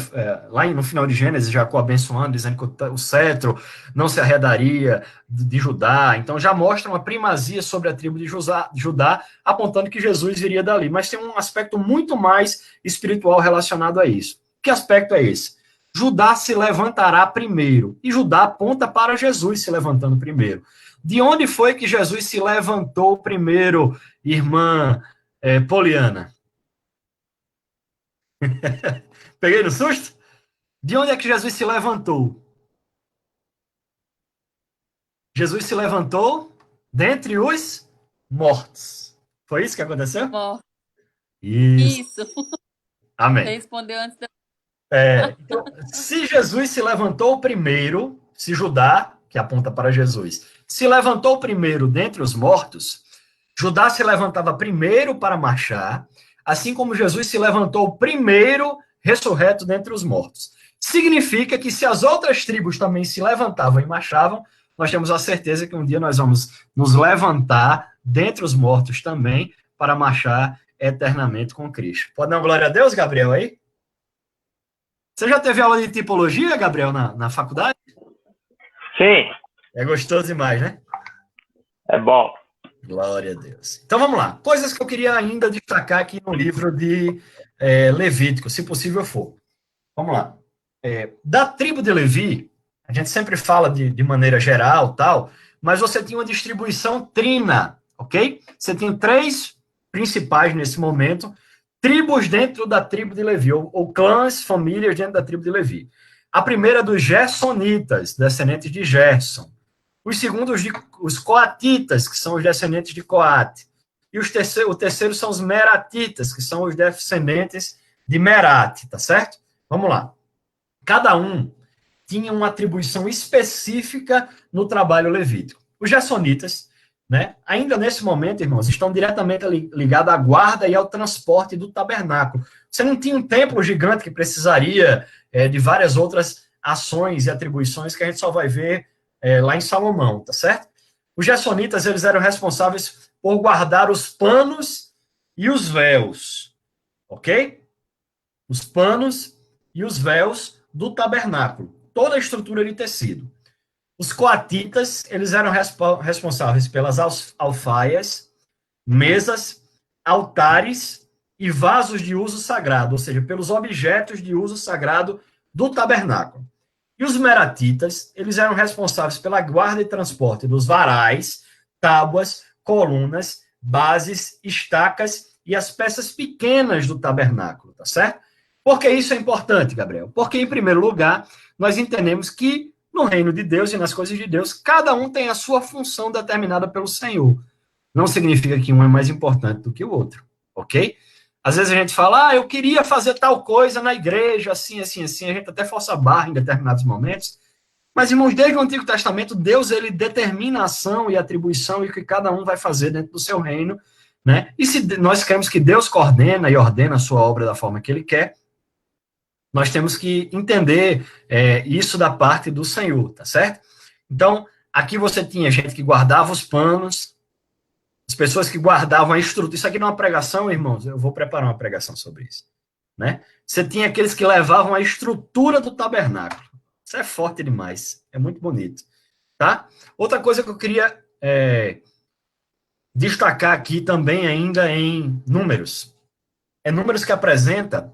Speaker 2: lá no final de Gênesis, Jacó abençoando, dizendo que o cetro não se arredaria de Judá, então já mostra uma primazia sobre a tribo de Judá, apontando que Jesus viria dali. Mas tem um aspecto muito mais espiritual relacionado a isso. Que aspecto é esse? Judá se levantará primeiro, e Judá aponta para Jesus se levantando primeiro. De onde foi que Jesus se levantou primeiro, irmã Poliana? Peguei no susto? De onde é que Jesus se levantou? Jesus se levantou dentre os mortos. Foi isso que aconteceu?
Speaker 4: Bom,
Speaker 2: Isso. Amém.
Speaker 4: Você respondeu antes da...
Speaker 2: Então, se Jesus se levantou primeiro, se Judá, que aponta para Jesus, se levantou primeiro dentre os mortos, Judá se levantava primeiro para marchar, assim como Jesus se levantou primeiro ressurreto dentre os mortos. Significa que se as outras tribos também se levantavam e marchavam, nós temos a certeza que um dia nós vamos nos levantar dentre os mortos também para marchar eternamente com Cristo. Pode dar uma glória a Deus, Gabriel, aí? Você já teve aula de tipologia, Gabriel, na faculdade?
Speaker 5: Sim.
Speaker 2: É gostoso demais, né?
Speaker 5: É bom.
Speaker 2: Glória a Deus. Então vamos lá. Coisas que eu queria ainda destacar aqui no livro de Levítico, se possível for. Vamos lá. Da tribo de Levi, a gente sempre fala de maneira geral, tal, mas você tinha uma distribuição trina, ok? Você tinha 3 principais nesse momento, tribos dentro da tribo de Levi, ou clãs, famílias dentro da tribo de Levi. A primeira dos Gersonitas, descendentes de Gerson. Os segundos, os coatitas, que são os descendentes de Coate. E o terceiro são os meratitas, que são os descendentes de Merate, tá certo? Vamos lá. Cada um tinha uma atribuição específica no trabalho levítico. Os gersonitas, né, ainda nesse momento, irmãos, estão diretamente ligados à guarda e ao transporte do tabernáculo. Você não tinha um templo gigante que precisaria de várias outras ações e atribuições que a gente só vai ver lá em Salomão, tá certo? Os gersonitas, eles eram responsáveis por guardar os panos e os véus, ok? Os panos e os véus do tabernáculo, toda a estrutura de tecido. Os coatitas, eles eram responsáveis pelas alfaias, mesas, altares e vasos de uso sagrado, ou seja, pelos objetos de uso sagrado do tabernáculo. E os meratitas, eles eram responsáveis pela guarda e transporte dos varais, tábuas, colunas, bases, estacas e as peças pequenas do tabernáculo, tá certo? Por que isso é importante, Gabriel? Porque, em primeiro lugar, nós entendemos que no reino de Deus e nas coisas de Deus, cada um tem a sua função determinada pelo Senhor. Não significa que um é mais importante do que o outro, ok? Às vezes a gente fala, eu queria fazer tal coisa na igreja, assim, assim, assim, a gente até força a barra em determinados momentos, mas, irmãos, desde o Antigo Testamento, Deus, ele determina a ação e atribuição e o que cada um vai fazer dentro do seu reino, né? E se nós queremos que Deus coordena e ordena a sua obra da forma que ele quer, nós temos que entender isso da parte do Senhor, tá certo? Então, aqui você tinha gente que guardava os panos, as pessoas que guardavam a estrutura. Isso aqui não é uma pregação, irmãos, eu vou preparar uma pregação sobre isso, né? Você tinha aqueles que levavam a estrutura do tabernáculo. Isso é forte demais, é muito bonito, tá? Outra coisa que eu queria destacar aqui também ainda em Números. É Números que apresenta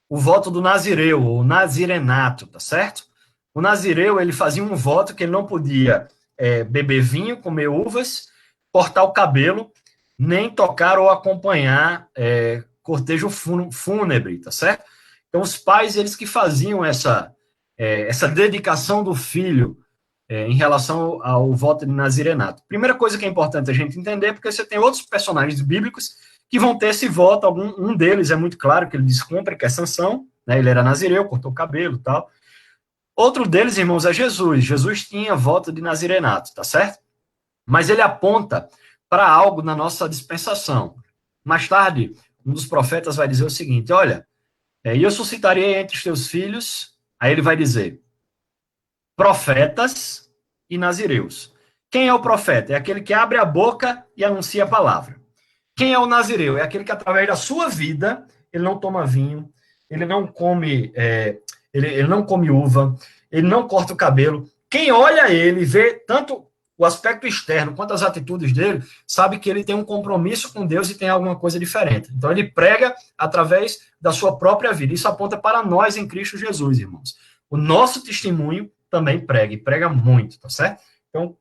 Speaker 2: o voto do nazireu, ou nazirenato, tá certo? O nazireu, ele fazia um voto que ele não podia beber vinho, comer uvas, cortar o cabelo, nem tocar ou acompanhar cortejo fúnebre, tá certo? Então, os pais, eles que faziam essa dedicação do filho em relação ao voto de nazirenato. Primeira coisa que é importante a gente entender, porque você tem outros personagens bíblicos que vão ter esse voto, um deles é muito claro que ele descumpre, que é Sansão, né, ele era nazireu, cortou o cabelo e tal. Outro deles, irmãos, é Jesus. Jesus tinha voto de nazirenato, tá certo? Mas ele aponta para algo na nossa dispensação. Mais tarde, um dos profetas vai dizer o seguinte, olha, eu suscitarei entre os teus filhos, aí ele vai dizer, profetas e nazireus. Quem é o profeta? É aquele que abre a boca e anuncia a palavra. Quem é o nazireu? É aquele que, através da sua vida, ele não toma vinho, ele não come, ele não come uva, ele não corta o cabelo. Quem olha ele, vê tanto o aspecto externo quanto as atitudes dele, sabe que ele tem um compromisso com Deus e tem alguma coisa diferente. Então, ele prega através da sua própria vida. Isso aponta para nós em Cristo Jesus, irmãos. O nosso testemunho também prega, e prega muito, tá certo? Então,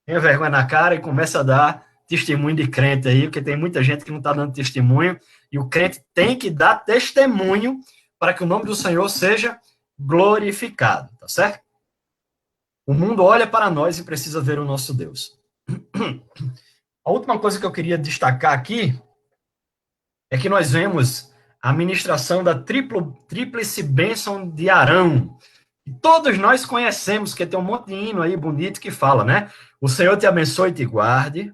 Speaker 2: tenha vergonha na cara e começa a dar testemunho de crente aí, porque tem muita gente que não está dando testemunho, e o crente tem que dar testemunho para que o nome do Senhor seja glorificado, tá certo? O mundo olha para nós e precisa ver o nosso Deus. A última coisa que eu queria destacar aqui é que nós vemos a ministração da tríplice bênção de Arão. E todos nós conhecemos, que tem um monte de hino aí bonito que fala, né? O Senhor te abençoe e te guarde.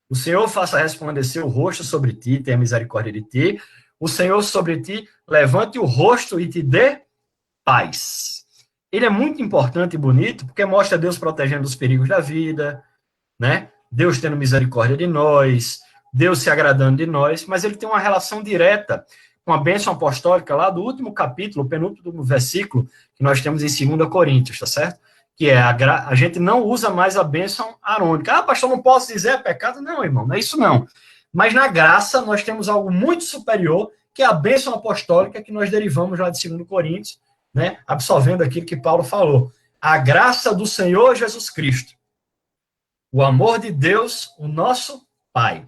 Speaker 2: O Senhor faça resplandecer o rosto sobre ti, tenha misericórdia de ti. O Senhor sobre ti levante o rosto e te dê paz. Ele é muito importante e bonito, porque mostra Deus protegendo os perigos da vida, né? Deus tendo misericórdia de nós, Deus se agradando de nós, mas ele tem uma relação direta com a bênção apostólica lá do último capítulo, o penúltimo versículo, que nós temos em 2 Coríntios, tá certo? Que é a gente não usa mais a bênção arônica. Ah, pastor, não posso dizer é pecado? Não, irmão, não é isso não. Mas na graça nós temos algo muito superior, que é a bênção apostólica que nós derivamos lá de 2 Coríntios, né? Absorvendo aquilo que Paulo falou. A graça do Senhor Jesus Cristo, o amor de Deus, o nosso Pai,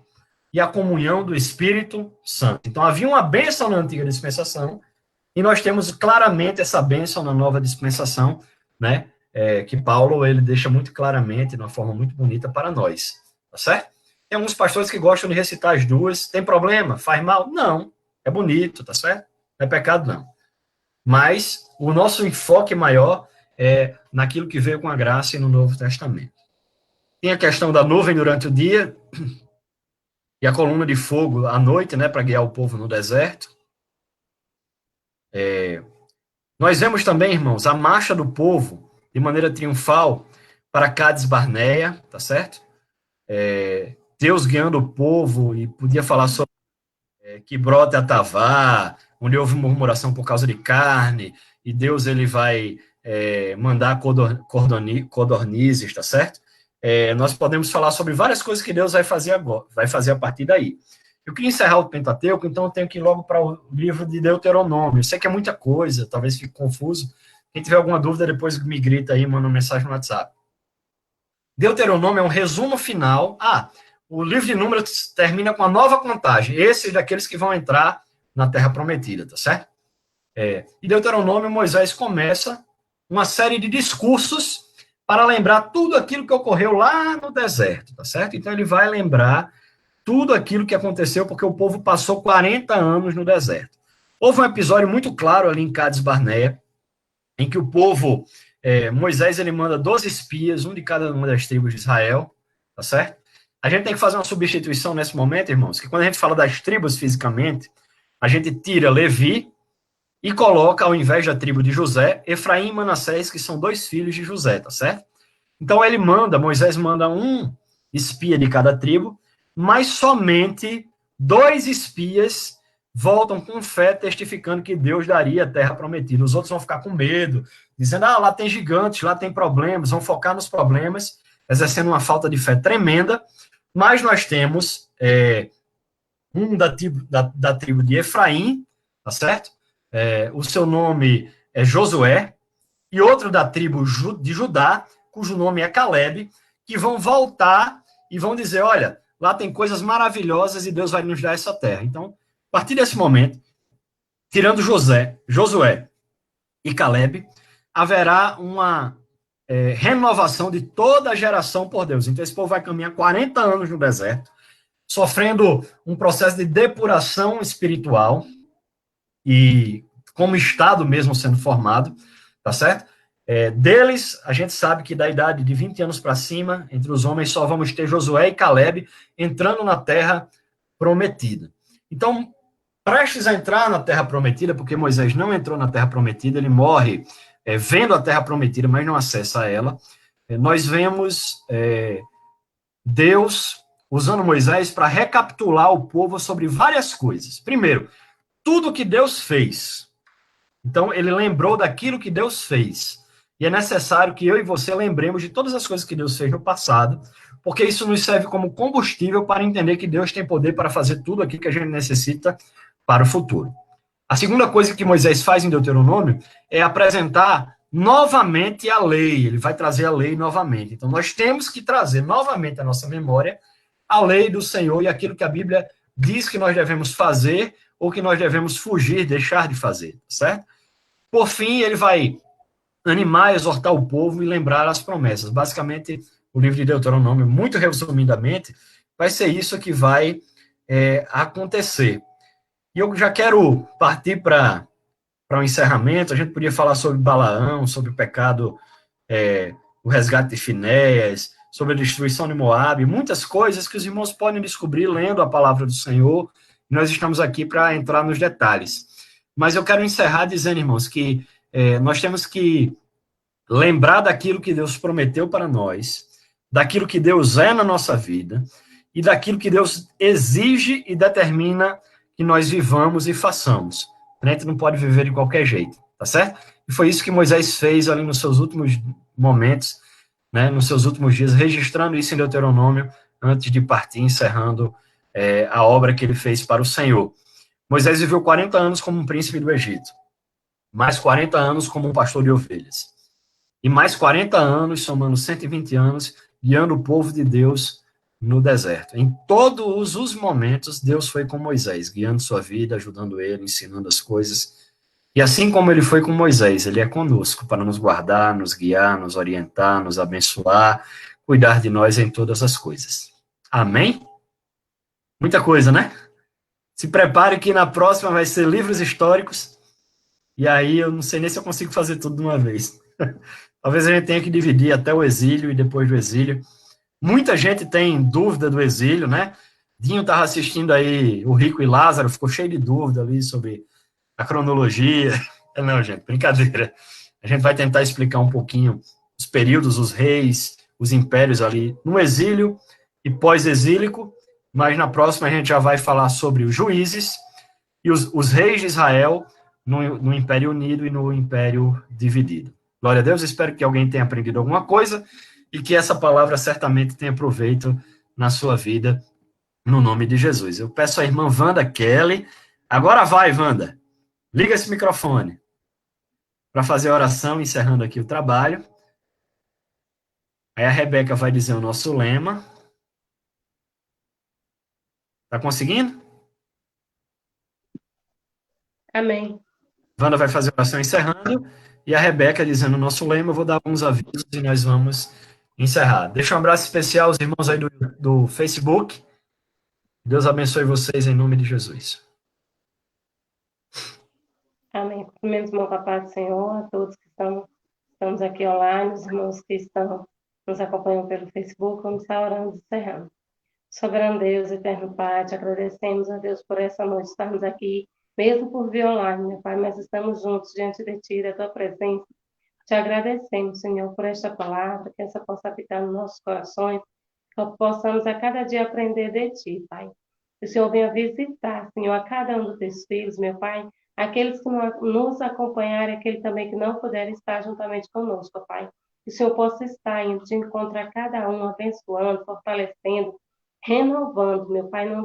Speaker 2: e a comunhão do Espírito Santo. Então havia uma bênção na antiga dispensação, e nós temos claramente essa bênção na nova dispensação, né? Que Paulo ele deixa muito claramente, de uma forma muito bonita para nós, tá certo? Tem alguns pastores que gostam de recitar as duas, tem problema? Faz mal? Não, é bonito, tá certo? Não é pecado, não. Mas o nosso enfoque maior é naquilo que veio com a graça e no Novo Testamento. Tem a questão da nuvem durante o dia e a coluna de fogo à noite, né, para guiar o povo no deserto. Nós vemos também, irmãos, a marcha do povo de maneira triunfal para Cades Barneia, tá certo? Deus guiando o povo, e podia falar sobre que brota Atavá, onde houve murmuração por causa de carne, e Deus ele vai mandar codornizes, tá certo? Nós podemos falar sobre várias coisas que Deus vai fazer agora, vai fazer a partir daí. Eu queria encerrar o Pentateuco, então eu tenho que ir logo para o livro de Deuteronômio. Eu sei que é muita coisa, talvez fique confuso. Quem tiver alguma dúvida, depois me grita aí, manda uma mensagem no WhatsApp. Deuteronômio é um resumo final. O livro de Números termina com a nova contagem. Esses daqueles que vão entrar na Terra Prometida, tá certo? E Deuteronômio, Moisés começa uma série de discursos para lembrar tudo aquilo que ocorreu lá no deserto, tá certo? Então ele vai lembrar tudo aquilo que aconteceu, porque o povo passou 40 anos no deserto. Houve um episódio muito claro ali em Cades Barneia, em que o povo, Moisés, ele manda 12 espias, um de cada uma das tribos de Israel, tá certo? A gente tem que fazer uma substituição nesse momento, irmãos, que quando a gente fala das tribos fisicamente, a gente tira Levi e coloca, ao invés da tribo de José, Efraim e Manassés, que são 2 filhos de José, tá certo? Então Moisés manda um espia de cada tribo, mas somente 2 espias voltam com fé, testificando que Deus daria a terra prometida. Os outros vão ficar com medo, dizendo, lá tem gigantes, lá tem problemas, vão focar nos problemas, exercendo uma falta de fé tremenda. Mas nós temos um da tribo de Efraim, tá certo? O seu nome é Josué, e outro da tribo de Judá, cujo nome é Caleb, que vão voltar e vão dizer, olha, lá tem coisas maravilhosas e Deus vai nos dar essa terra. Então, a partir desse momento, tirando Josué e Caleb, haverá uma renovação de toda a geração por Deus. Então, esse povo vai caminhar 40 anos no deserto, sofrendo um processo de depuração espiritual e como estado mesmo sendo formado, tá certo? Deles, a gente sabe que da idade de 20 anos para cima, entre os homens, só vamos ter Josué e Caleb entrando na terra prometida. Então, prestes a entrar na terra prometida, porque Moisés não entrou na terra prometida, ele morre vendo a terra prometida, mas não acessa ela, nós vemos Deus usando Moisés para recapitular o povo sobre várias coisas. Primeiro, tudo que Deus fez. Então, ele lembrou daquilo que Deus fez. E é necessário que eu e você lembremos de todas as coisas que Deus fez no passado, porque isso nos serve como combustível para entender que Deus tem poder para fazer tudo aquilo que a gente necessita para o futuro. A segunda coisa que Moisés faz em Deuteronômio é apresentar novamente a lei. Ele vai trazer a lei novamente. Então, nós temos que trazer novamente à nossa memória a lei do Senhor e aquilo que a Bíblia diz que nós devemos fazer ou que nós devemos fugir, deixar de fazer, certo? Por fim, ele vai animar, exortar o povo e lembrar as promessas. Basicamente, o livro de Deuteronômio, muito resumidamente, vai ser isso que vai acontecer. E eu já quero partir para o encerramento. A gente podia falar sobre Balaão, sobre o pecado, o resgate de Finéias, sobre a destruição de Moabe, muitas coisas que os irmãos podem descobrir lendo a palavra do Senhor. Nós estamos aqui para entrar nos detalhes. Mas eu quero encerrar dizendo, irmãos, que nós temos que lembrar daquilo que Deus prometeu para nós, daquilo que Deus é na nossa vida e daquilo que Deus exige e determina que nós vivamos e façamos. A gente não pode viver de qualquer jeito, tá certo? E foi isso que Moisés fez ali nos seus últimos momentos, né, nos seus últimos dias, registrando isso em Deuteronômio, antes de partir, encerrando a obra que ele fez para o Senhor. Moisés viveu 40 anos como um príncipe do Egito, mais 40 anos como um pastor de ovelhas, e mais 40 anos, somando 120 anos, guiando o povo de Deus no deserto. Em todos os momentos, Deus foi com Moisés, guiando sua vida, ajudando ele, ensinando as coisas. E assim como ele foi com Moisés, ele é conosco para nos guardar, nos guiar, nos orientar, nos abençoar, cuidar de nós em todas as coisas. Amém? Muita coisa, né? Se prepare que na próxima vai ser livros históricos, e aí eu não sei nem se eu consigo fazer tudo de uma vez. Talvez a gente tenha que dividir até o exílio e depois do exílio. Muita gente tem dúvida do exílio, né? Dinho estava assistindo aí o Rico e Lázaro, ficou cheio de dúvida ali sobre a cronologia. Não, gente, brincadeira. A gente vai tentar explicar um pouquinho os períodos, os reis, os impérios ali no exílio e pós-exílico, mas na próxima a gente já vai falar sobre os juízes e os reis de Israel no Império Unido e no Império Dividido. Glória a Deus, espero que alguém tenha aprendido alguma coisa e que essa palavra certamente tenha proveito na sua vida, no nome de Jesus. Eu peço à irmã Wanda Kelly, agora vai, Wanda, liga esse microfone para fazer a oração, encerrando aqui o trabalho. Aí a Rebeca vai dizer o nosso lema. Tá conseguindo?
Speaker 1: Amém.
Speaker 2: Wanda vai fazer a oração encerrando, e a Rebeca dizendo o nosso lema. Eu vou dar alguns avisos e nós vamos encerrar. Deixa um abraço especial aos irmãos aí do Facebook. Deus abençoe vocês em nome de Jesus.
Speaker 1: Amém. Primeiro, irmão, com a paz do Senhor, a todos que estamos aqui online, os irmãos que estão nos acompanhando pelo Facebook, vamos estar orando e encerrando. Soberano Deus, eterno Pai, te agradecemos a Deus por essa noite estarmos aqui, mesmo por via online, meu Pai, mas estamos juntos diante de Ti, da Tua presença. Te agradecemos, Senhor, por esta palavra, que essa possa habitar nos nossos corações, que possamos a cada dia aprender de Ti, Pai. Que o Senhor venha visitar, Senhor, a cada um dos Teus filhos, meu Pai, aqueles que nos acompanharem, aqueles também que não puderem estar juntamente conosco, Pai. Que o Senhor possa estar indo de encontro a cada um, abençoando, fortalecendo, renovando, meu Pai, não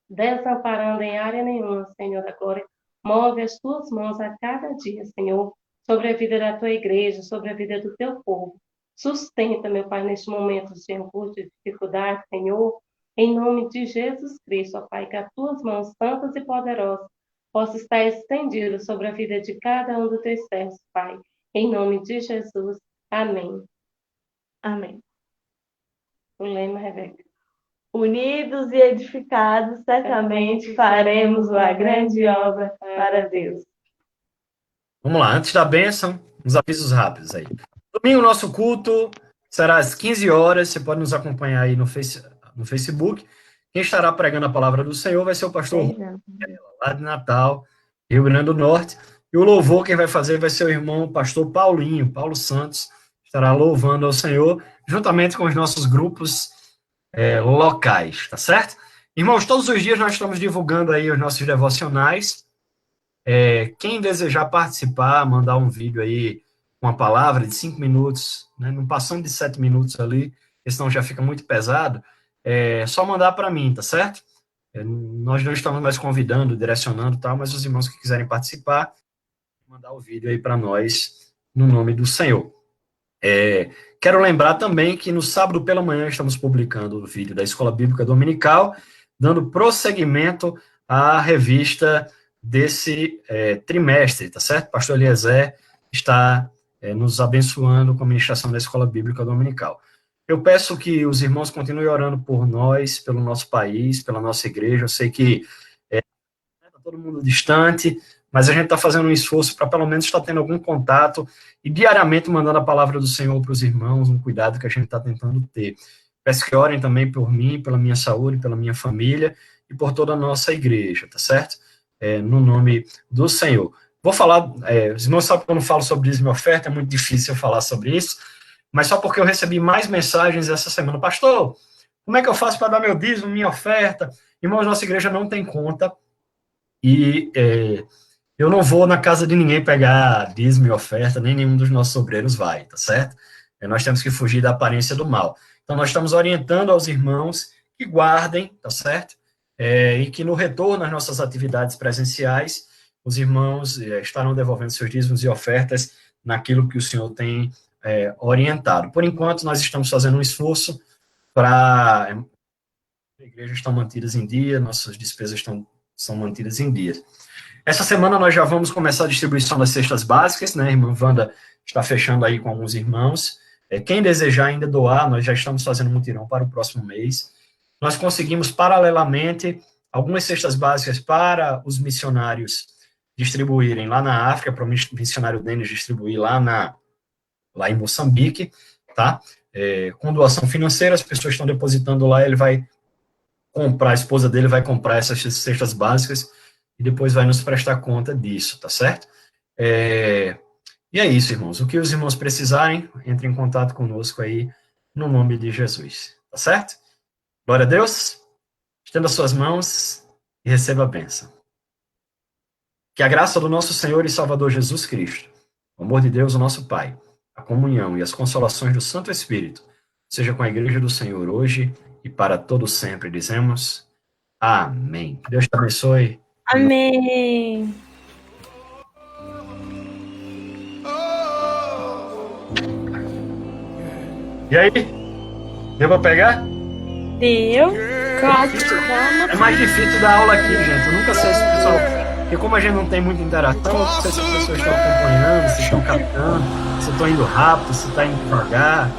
Speaker 1: desamparando em área nenhuma, Senhor da glória. Move as tuas mãos a cada dia, Senhor, sobre a vida da tua igreja, sobre a vida do teu povo. Sustenta, meu Pai, neste momento de angústia, de dificuldade, Senhor, em nome de Jesus Cristo, ó Pai, que as tuas mãos santas e poderosas possam estar estendidas sobre a vida de cada um dos teus servos, Pai. Em nome de Jesus. Amém.
Speaker 7: Amém.
Speaker 1: O lema, Rebeca.
Speaker 7: Unidos e edificados, certamente faremos uma grande obra para Deus.
Speaker 2: Vamos lá, antes da bênção, uns avisos rápidos aí. Domingo, nosso culto será às 15 horas, você pode nos acompanhar aí no Facebook. Quem estará pregando a palavra do Senhor vai ser o pastor lá de Natal, Rio Grande do Norte. E o louvor quem vai fazer vai ser o irmão pastor Paulinho, Paulo Santos, estará louvando ao Senhor, juntamente com os nossos grupos locais, tá certo? Irmãos, todos os dias nós estamos divulgando aí os nossos devocionais. Quem desejar participar, mandar um vídeo aí, uma palavra de 5 minutos, né, não passando de 7 minutos ali, senão já fica muito pesado, só mandar para mim, tá certo? Nós não estamos mais convidando, direcionando e tal, mas os irmãos que quiserem participar, mandar o vídeo aí para nós, no nome do Senhor. Quero lembrar também que no sábado pela manhã estamos publicando o vídeo da Escola Bíblica Dominical, dando prosseguimento à revista desse trimestre, tá certo? Pastor Eliezer está nos abençoando com a ministração da Escola Bíblica Dominical. Eu peço que os irmãos continuem orando por nós, pelo nosso país, pela nossa igreja. Eu sei que está todo mundo distante, mas a gente está fazendo um esforço para pelo menos estar tendo algum contato e diariamente mandando a palavra do Senhor para os irmãos, um cuidado que a gente está tentando ter. Peço que orem também por mim, pela minha saúde, pela minha família e por toda a nossa igreja, tá certo? No nome do Senhor. Vou falar, os irmãos sabem que quando eu falo sobre dízimo e oferta, é muito difícil eu falar sobre isso, mas só porque eu recebi mais mensagens essa semana. Pastor, como é que eu faço para dar meu dízimo, minha oferta? Irmãos, nossa igreja não tem conta e eu não vou na casa de ninguém pegar dízimo e oferta, nem nenhum dos nossos obreiros vai, tá certo? Nós temos que fugir da aparência do mal. Então, nós estamos orientando aos irmãos que guardem, tá certo? E que no retorno às nossas atividades presenciais, os irmãos estarão devolvendo seus dízimos e ofertas naquilo que o Senhor tem orientado. Por enquanto, nós estamos fazendo um esforço para... A igreja estão mantidas em dia, nossas despesas são mantidas em dia. Essa semana nós já vamos começar a distribuição das cestas básicas, né? A irmã Wanda está fechando aí com alguns irmãos. Quem desejar ainda doar, nós já estamos fazendo um mutirão para o próximo mês. Nós conseguimos, paralelamente, algumas cestas básicas para os missionários distribuírem lá na África, para o missionário Denis distribuir lá em Moçambique, tá? Com doação financeira, as pessoas estão depositando lá, ele vai comprar, a esposa dele vai comprar essas cestas básicas e depois vai nos prestar conta disso, tá certo? E é isso, irmãos. O que os irmãos precisarem, entre em contato conosco aí, no nome de Jesus, tá certo? Glória a Deus. Estenda suas mãos e receba a bênção. Que a graça do nosso Senhor e Salvador Jesus Cristo, o amor de Deus, o nosso Pai, a comunhão e as consolações do Santo Espírito, seja com a Igreja do Senhor hoje e para todo sempre. Dizemos amém. Deus te abençoe.
Speaker 6: Amém.
Speaker 2: E aí? Deu pra pegar?
Speaker 6: Deu.
Speaker 2: É mais difícil dar aula aqui, gente. Eu nunca sei se o pessoal... Porque como a gente não tem muita interação, eu não sei se as pessoas estão acompanhando, se estão captando, se estão indo rápido, se está indo devagar.